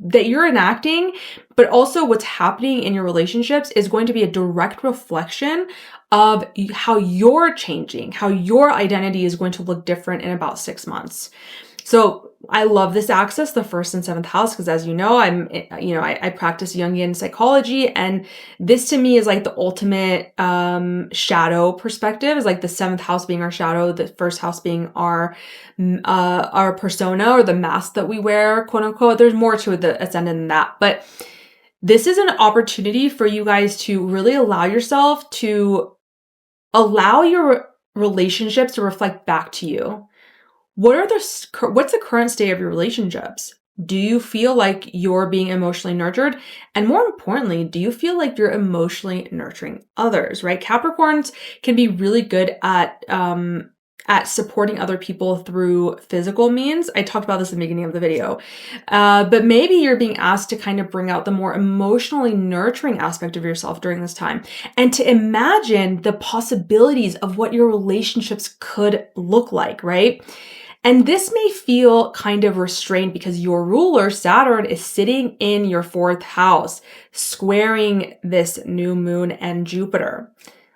that you're enacting, but also what's happening in your relationships is going to be a direct reflection of how you're changing, how your identity is going to look different in about 6 months. So I love this axis, the 1st and 7th house, because as you know, I practice Jungian psychology, and this to me is like the ultimate shadow perspective. Is like the 7th house being our shadow, the 1st house being our persona, or the mask that we wear, quote unquote. There's more to the ascendant than that, but this is an opportunity for you guys to really allow yourself to allow your relationships to reflect back to you. What's the current state of your relationships? Do you feel like you're being emotionally nurtured? And more importantly, do you feel like you're emotionally nurturing others, right? Capricorns can be really good at supporting other people through physical means. I talked about this in the beginning of the video. But maybe you're being asked to kind of bring out the more emotionally nurturing aspect of yourself during this time, and to imagine the possibilities of what your relationships could look like, right? And this may feel kind of restrained because your ruler, Saturn, is sitting in your 4th house, squaring this new moon and Jupiter.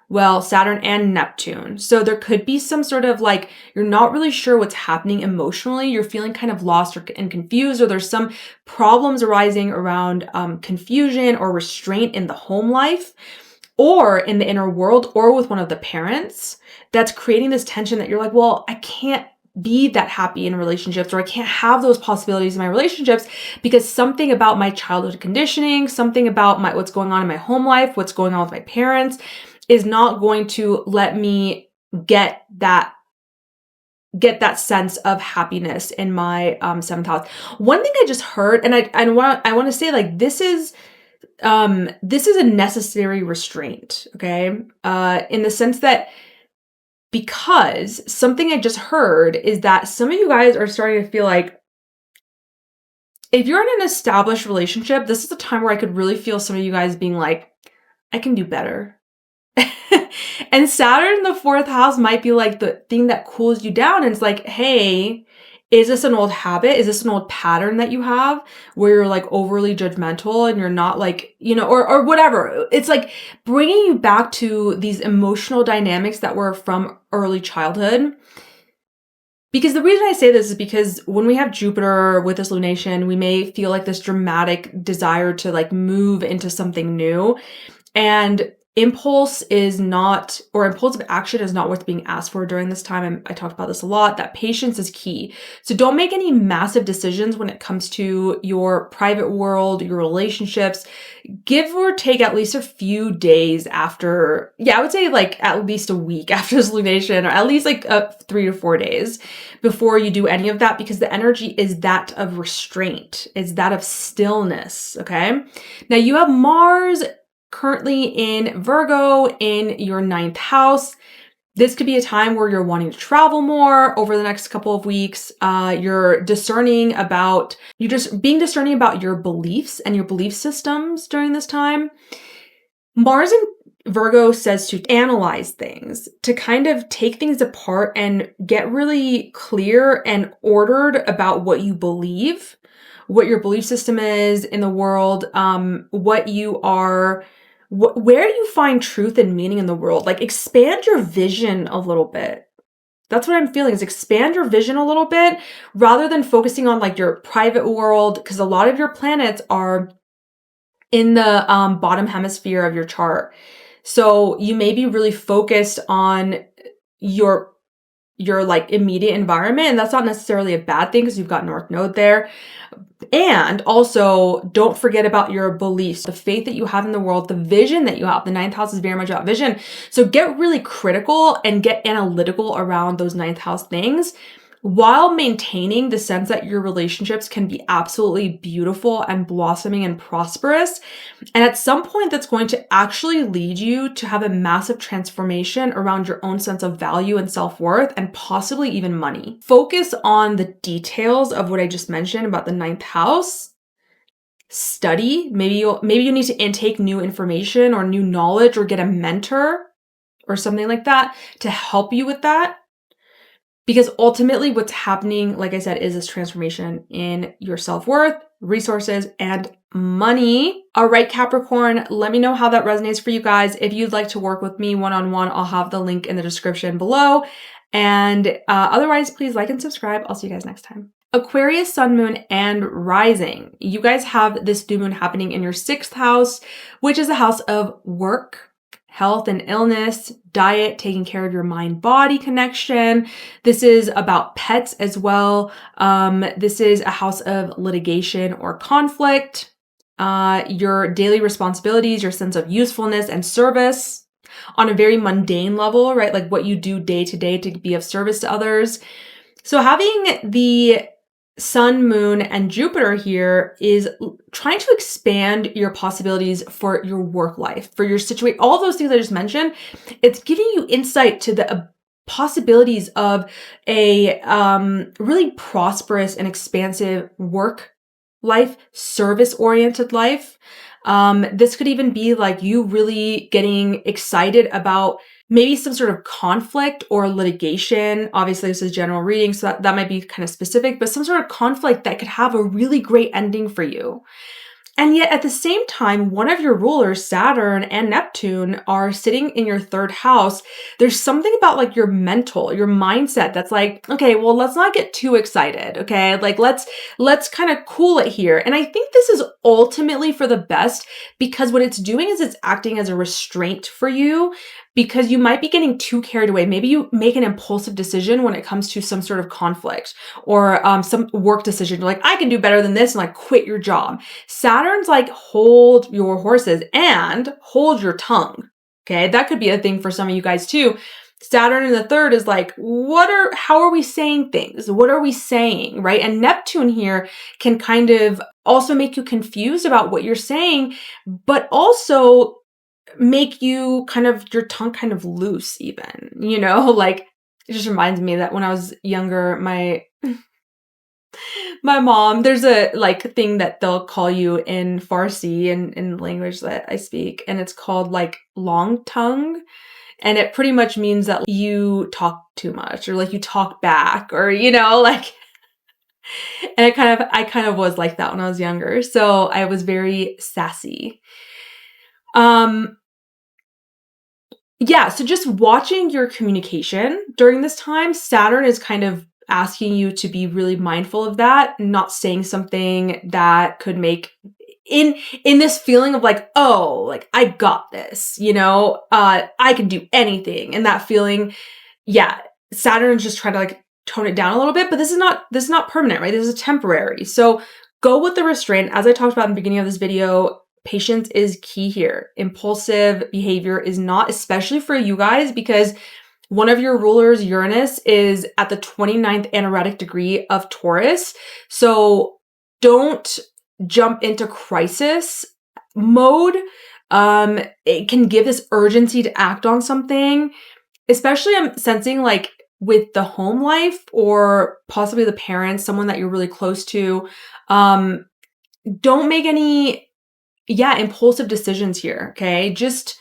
Well, Saturn and Neptune. So there could be some sort of like, you're not really sure what's happening emotionally. You're feeling kind of lost and confused, or there's some problems arising around confusion or restraint in the home life, or in the inner world, or with one of the parents, that's creating this tension that you're like, well, I can't be that happy in relationships, or I can't have those possibilities in my relationships because something about my childhood conditioning, something about what's going on in my home life, what's going on with my parents is not going to let me get that sense of happiness in my 7th house. One thing I just heard, and I want to say, like, this is a necessary restraint, okay? In the sense that, because something I just heard is that some of you guys are starting to feel like, if you're in an established relationship, this is a time where I could really feel some of you guys being like, I can do better. And Saturn in the 4th house might be like the thing that cools you down. And it's like, hey, is this an old habit? Is this an old pattern that you have where you're like overly judgmental and you're not like, or whatever. It's like bringing you back to these emotional dynamics that were from early childhood. Because the reason I say this is because when we have Jupiter with this lunation, we may feel like this dramatic desire to like move into something new. And impulse is not, or impulsive action is not what's being asked for during this time. And I talked about this a lot, that patience is key. So don't make any massive decisions when it comes to your private world, your relationships. Give or take at least a few days after, I would say like at least a week after this lunation, or at least like 3 to 4 days before you do any of that, because the energy is that of restraint. It's that of stillness, okay? Now you have Mars currently in Virgo in your 9th house. This could be a time where you're wanting to travel more over the next couple of weeks. You're discerning about your beliefs and your belief systems during this time. Mars in Virgo says to analyze things, to kind of take things apart and get really clear and ordered about what you believe, what your belief system is in the world, what you are, where do you find truth and meaning in the world? Like expand your vision a little bit. That's what I'm feeling, is expand your vision a little bit rather than focusing on like your private world, because a lot of your planets are in the bottom hemisphere of your chart. So you may be really focused on your like immediate environment, and that's not necessarily a bad thing because you've got North Node there. And also don't forget about your beliefs, the faith that you have in the world, the vision that you have. The 9th house is very much about vision. So get really critical and get analytical around those 9th house things, while maintaining the sense that your relationships can be absolutely beautiful and blossoming and prosperous. And at some point, that's going to actually lead you to have a massive transformation around your own sense of value and self-worth, and possibly even money. Focus on the details of what I just mentioned about the 9th house. Study. Maybe you need to intake new information or new knowledge, or get a mentor or something like that to help you with that. Because ultimately what's happening, like I said, is this transformation in your self-worth, resources, and money. All right, Capricorn, let me know how that resonates for you guys. If you'd like to work with me one-on-one, I'll have the link in the description below. And otherwise, please like and subscribe. I'll see you guys next time. Aquarius, sun, moon, and rising. You guys have this new moon happening in your 6th house, which is a house of work, health and illness, diet, taking care of your mind-body connection. This is about pets as well. This is a house of litigation or conflict, your daily responsibilities, your sense of usefulness and service on a very mundane level, right? Like what you do day to day to be of service to others. So having the Sun, Moon, and Jupiter here is trying to expand your possibilities for your work life, for your situation, all those things I just mentioned. It's giving you insight to the possibilities of a really prosperous and expansive work life, service-oriented life. This could even be like you really getting excited about maybe some sort of conflict or litigation. Obviously, this is general reading, so that might be kind of specific, but some sort of conflict that could have a really great ending for you. And yet at the same time, one of your rulers, Saturn and Neptune, are sitting in your 3rd house. There's something about like your mental, your mindset that's like, okay, well, let's not get too excited. Okay. Like let's kind of cool it here. And I think this is ultimately for the best, because what it's doing is it's acting as a restraint for you, because you might be getting too carried away. Maybe you make an impulsive decision when it comes to some sort of conflict or some work decision. You're like, I can do better than this, and like quit your job. Saturn's like, hold your horses and hold your tongue. Okay, that could be a thing for some of you guys too. Saturn in the 3rd is like, how are we saying things? What are we saying, right? And Neptune here can kind of also make you confused about what you're saying, but also make you your tongue kind of loose even, like it just reminds me that when I was younger, my mom, there's a like thing that they'll call you in Farsi and in language that I speak, and it's called like long tongue. And it pretty much means that you talk too much or like you talk back or, like, and I kind of was like that when I was younger. So I was very sassy. Yeah, so just watching your communication during this time, Saturn is kind of asking you to be really mindful of that, not saying something that could make in this feeling of like, oh, like I got this, you know, I can do anything. And that feeling, yeah, Saturn's just trying to like tone it down a little bit, but this is not permanent, right? This is temporary. So go with the restraint. As I talked about in the beginning of this video, patience is key here. Impulsive behavior is not, especially for you guys, because one of your rulers, Uranus, is at the 29th anaretic degree of Taurus. So don't jump into crisis mode. It can give this urgency to act on something, especially I'm sensing like with the home life or possibly the parents, someone that you're really close to. Don't make any, impulsive decisions here. Okay. Just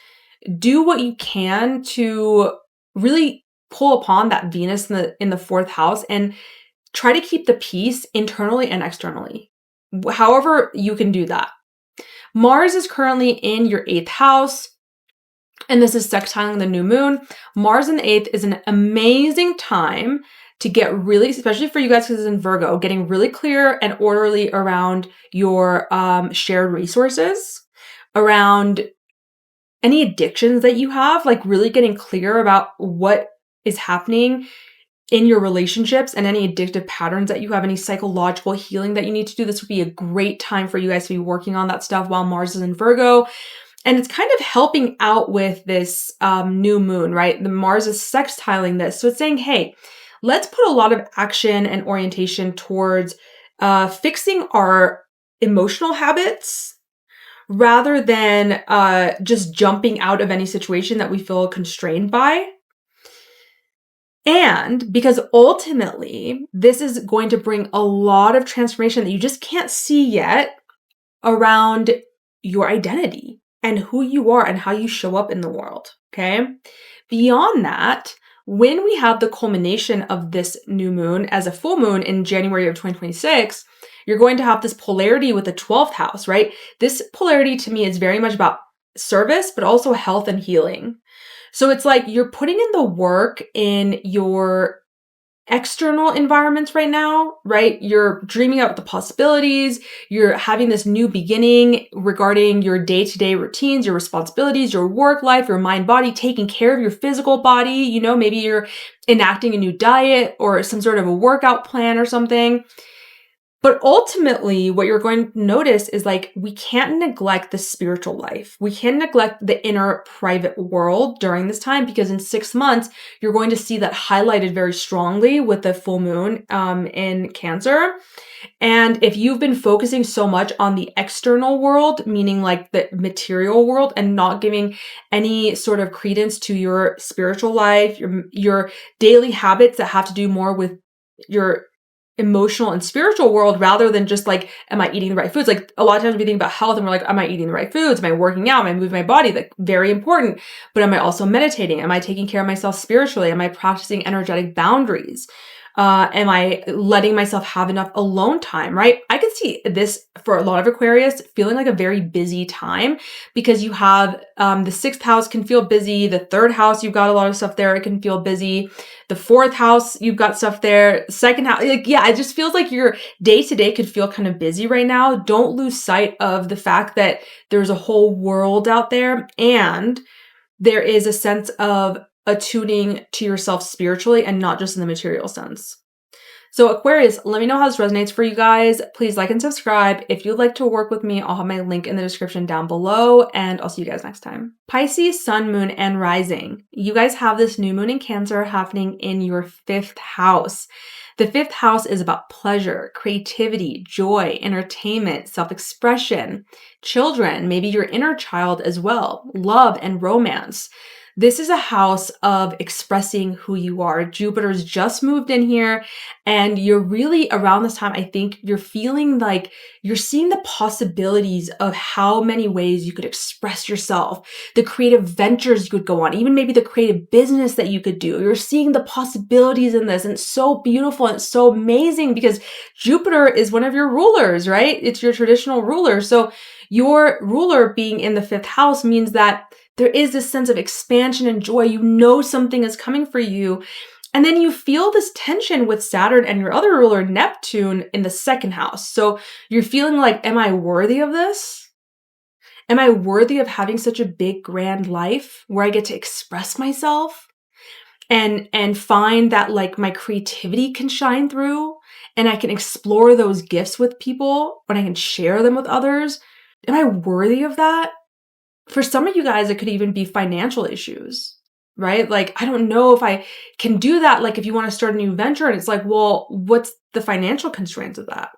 do what you can to really pull upon that Venus in the fourth house and try to keep the peace internally and externally. However you can do that. Mars is currently in your 8th house, and this is sextiling the new moon. Mars in the 8th is an amazing time to get really, especially for you guys because it's in Virgo, getting really clear and orderly around your shared resources, around any addictions that you have, like really getting clear about what is happening in your relationships and any addictive patterns that you have, any psychological healing that you need to do. This would be a great time for you guys to be working on that stuff while Mars is in Virgo. And it's kind of helping out with this new moon, right? The Mars is sextiling this. So it's saying, hey, let's put a lot of action and orientation towards fixing our emotional habits rather than just jumping out of any situation that we feel constrained by. And because ultimately, this is going to bring a lot of transformation that you just can't see yet around your identity and who you are and how you show up in the world, okay? Beyond that, when we have the culmination of this new moon as a full moon in January of 2026, you're going to have this polarity with the 12th house, right? This polarity to me is very much about service, but also health and healing. So it's like you're putting in the work in your external environments right now, right? You're dreaming out the possibilities. You're having this new beginning regarding your day-to-day routines, your responsibilities, your work life, your mind, body, taking care of your physical body. You know, maybe you're enacting a new diet or some sort of a workout plan or something. But ultimately, what you're going to notice is like, we can't neglect the spiritual life. We can't neglect the inner private world during this time, because in 6 months, you're going to see that highlighted very strongly with the full moon in Cancer. And if you've been focusing so much on the external world, meaning like the material world, and not giving any sort of credence to your spiritual life, your daily habits that have to do more with your emotional and spiritual world, rather than just like, am I eating the right foods? Like a lot of times we think about health and we're like, am I eating the right foods? Am I working out? Am I moving my body? Like very important. But am I also meditating? Am I taking care of myself spiritually? Am I practicing energetic boundaries? Am I letting myself have enough alone time, right? I can see this for a lot of Aquarius feeling like a very busy time, because you have the 6th house can feel busy. The 3rd house, you've got a lot of stuff there. It can feel busy. The 4th house, you've got stuff there. 2nd house, like, yeah, it just feels like your day to day could feel kind of busy right now. Don't lose sight of the fact that there's a whole world out there, and there is a sense of attuning to yourself spiritually and not just in the material sense. So Aquarius, let me know how this resonates for you guys. Please like and subscribe. If you'd like to work with me, I'll have my link in the description down below, and I'll see you guys next time. Pisces, Sun, Moon, and Rising. You guys have this new moon in Cancer happening in your 5th house. The 5th house is about pleasure, creativity, joy, entertainment, self-expression, children, maybe your inner child as well, love and romance. This is a house of expressing who you are. Jupiter's just moved in here, and you're really around this time, I think you're feeling like you're seeing the possibilities of how many ways you could express yourself, the creative ventures you could go on, even maybe the creative business that you could do. You're seeing the possibilities in this, and it's so beautiful and it's so amazing because Jupiter is one of your rulers, right? It's your traditional ruler. So your ruler being in the 5th house means that there is this sense of expansion and joy. You know something is coming for you. And then you feel this tension with Saturn and your other ruler, Neptune, in the second house. So you're feeling like, am I worthy of this? Am I worthy of having such a big, grand life where I get to express myself and find that like my creativity can shine through and I can explore those gifts with people and I can share them with others? Am I worthy of that? For some of you guys, it could even be financial issues, right? Like, I don't know if I can do that. Like, if you want to start a new venture and it's like, well, what's the financial constraints of that?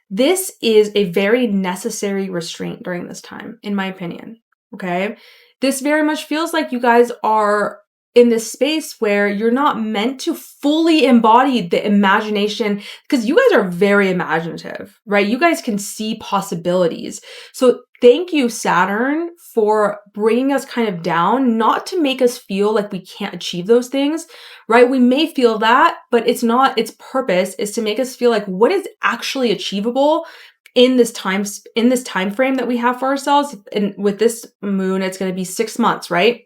This is a very necessary restraint during this time, in my opinion. Okay. This very much feels like you guys are in this space where you're not meant to fully embody the imagination, because you guys are very imaginative, right? You guys can see possibilities. So thank you, Saturn, for bringing us kind of down, not to make us feel like we can't achieve those things, right? We may feel that, but it's not, its purpose is to make us feel like what is actually achievable in this time frame that we have for ourselves. And with this moon, it's going to be 6 months, right?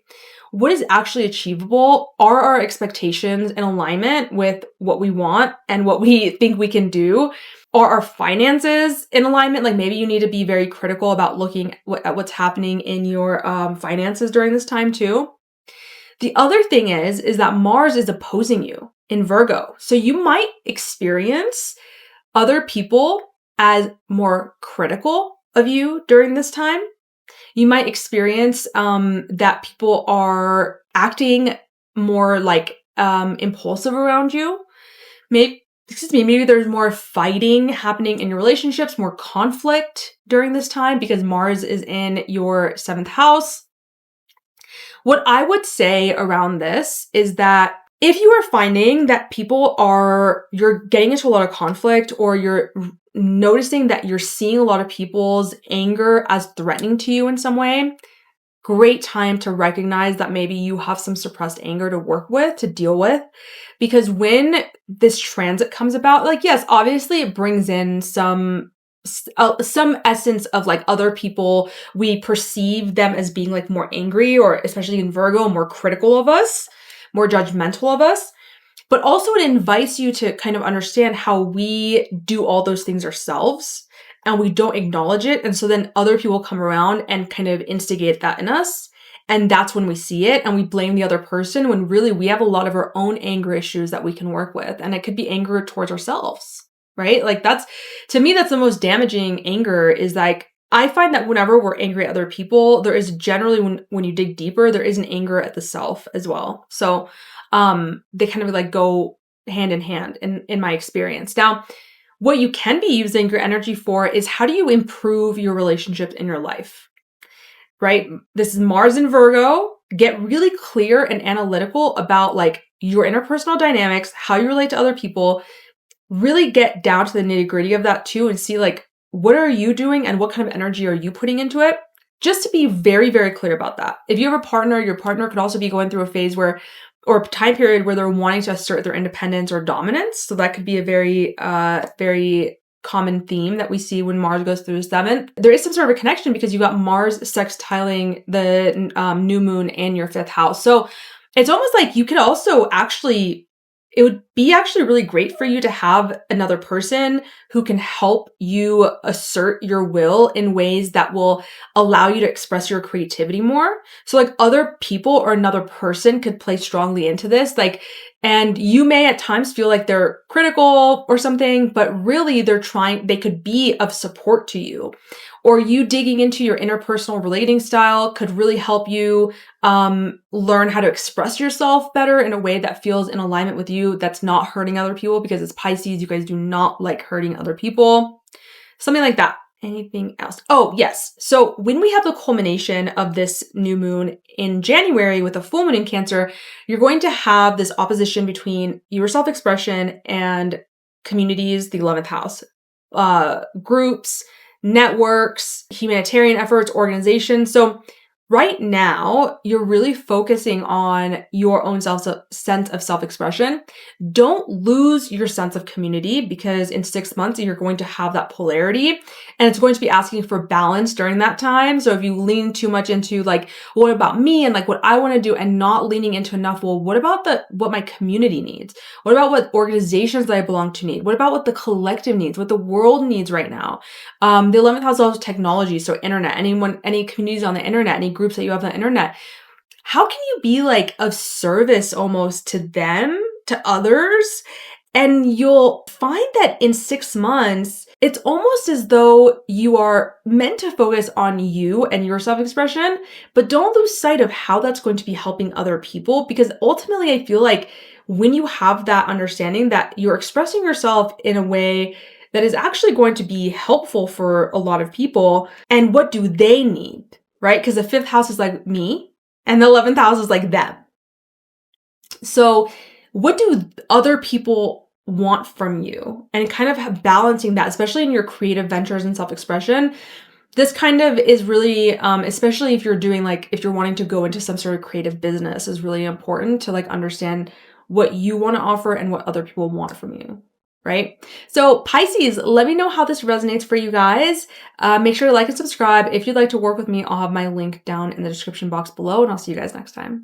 What is actually achievable? Are our expectations in alignment with what we want and what we think we can do? Are our finances in alignment? Like maybe you need to be very critical about looking at what's happening in your finances during this time too. The other thing is that Mars is opposing you in Virgo. So you might experience other people as more critical of you during this time. You might experience that people are acting more like impulsive around you. Maybe there's more fighting happening in your relationships, more conflict during this time because Mars is in your 7th house. What I would say around this is that if you are finding that you're getting into a lot of conflict, or you're noticing that you're seeing a lot of people's anger as threatening to you in some way, great time to recognize that maybe you have some suppressed anger to work with, to deal with. Because when this transit comes about, like, yes, obviously it brings in some essence of like other people, we perceive them as being like more angry, or especially in Virgo, more critical of us, more judgmental of us. But also it invites you to kind of understand how we do all those things ourselves and we don't acknowledge it. And so then other people come around and kind of instigate that in us. And that's when we see it and we blame the other person, when really we have a lot of our own anger issues that we can work with. And it could be anger towards ourselves, right? Like to me, that's the most damaging anger. Is like, I find that whenever we're angry at other people, there is generally, when you dig deeper, there is an anger at the self as well. So they kind of like go hand in hand in my experience. Now, what you can be using your energy for is, how do you improve your relationships in your life, right? This is Mars in Virgo. Get really clear and analytical about like your interpersonal dynamics, how you relate to other people. Really get down to the nitty-gritty of that too, and see like, what are you doing and what kind of energy are you putting into it? Just to be very, very clear about that. If you have a partner, your partner could also be going through a phase or a time period where they're wanting to assert their independence or dominance. So that could be a very, very common theme that we see when Mars goes through the 7th. There is some sort of a connection because you got Mars sextiling the new moon in your 5th house. So it's almost like you could also actually, it would be actually really great for you to have another person who can help you assert your will in ways that will allow you to express your creativity more. So like other people or another person could play strongly into this, like, and you may at times feel like they're critical or something, but really they could be of support to you. Or you digging into your interpersonal relating style could really help you learn how to express yourself better in a way that feels in alignment with you, that's not hurting other people, because it's Pisces. You guys do not like hurting other people. Something like that. Anything else? Oh, yes. So when we have the culmination of this new moon in January with a full moon in Cancer, you're going to have this opposition between your self-expression and communities, the 11th house, groups, networks, humanitarian efforts, organizations. So Right now, you're really focusing on your own sense of self-expression. Don't lose your sense of community, because in 6 months, you're going to have that polarity and it's going to be asking for balance during that time. So if you lean too much into like, what about me and like what I want to do, and not leaning into enough, well, what about what my community needs? What about what organizations that I belong to need? What about what the collective needs, what the world needs right now? The 11th house is also technology. So internet, any communities on the internet, any groups that you have on the internet, how can you be like of service almost to them, to others? And you'll find that in 6 months, it's almost as though you are meant to focus on you and your self-expression, but don't lose sight of how that's going to be helping other people. Because ultimately, I feel like when you have that understanding that you're expressing yourself in a way that is actually going to be helpful for a lot of people, and what do they need, right? Because the 5th house is like me, and the 11th house is like them. So what do other people want from you? And kind of balancing that, especially in your creative ventures and self-expression. This kind of is really, especially if you're wanting to go into some sort of creative business, is really important to like understand what you want to offer and what other people want from you. Right? So Pisces, let me know how this resonates for you guys. Make sure to like and subscribe. If you'd like to work with me, I'll have my link down in the description box below, and I'll see you guys next time.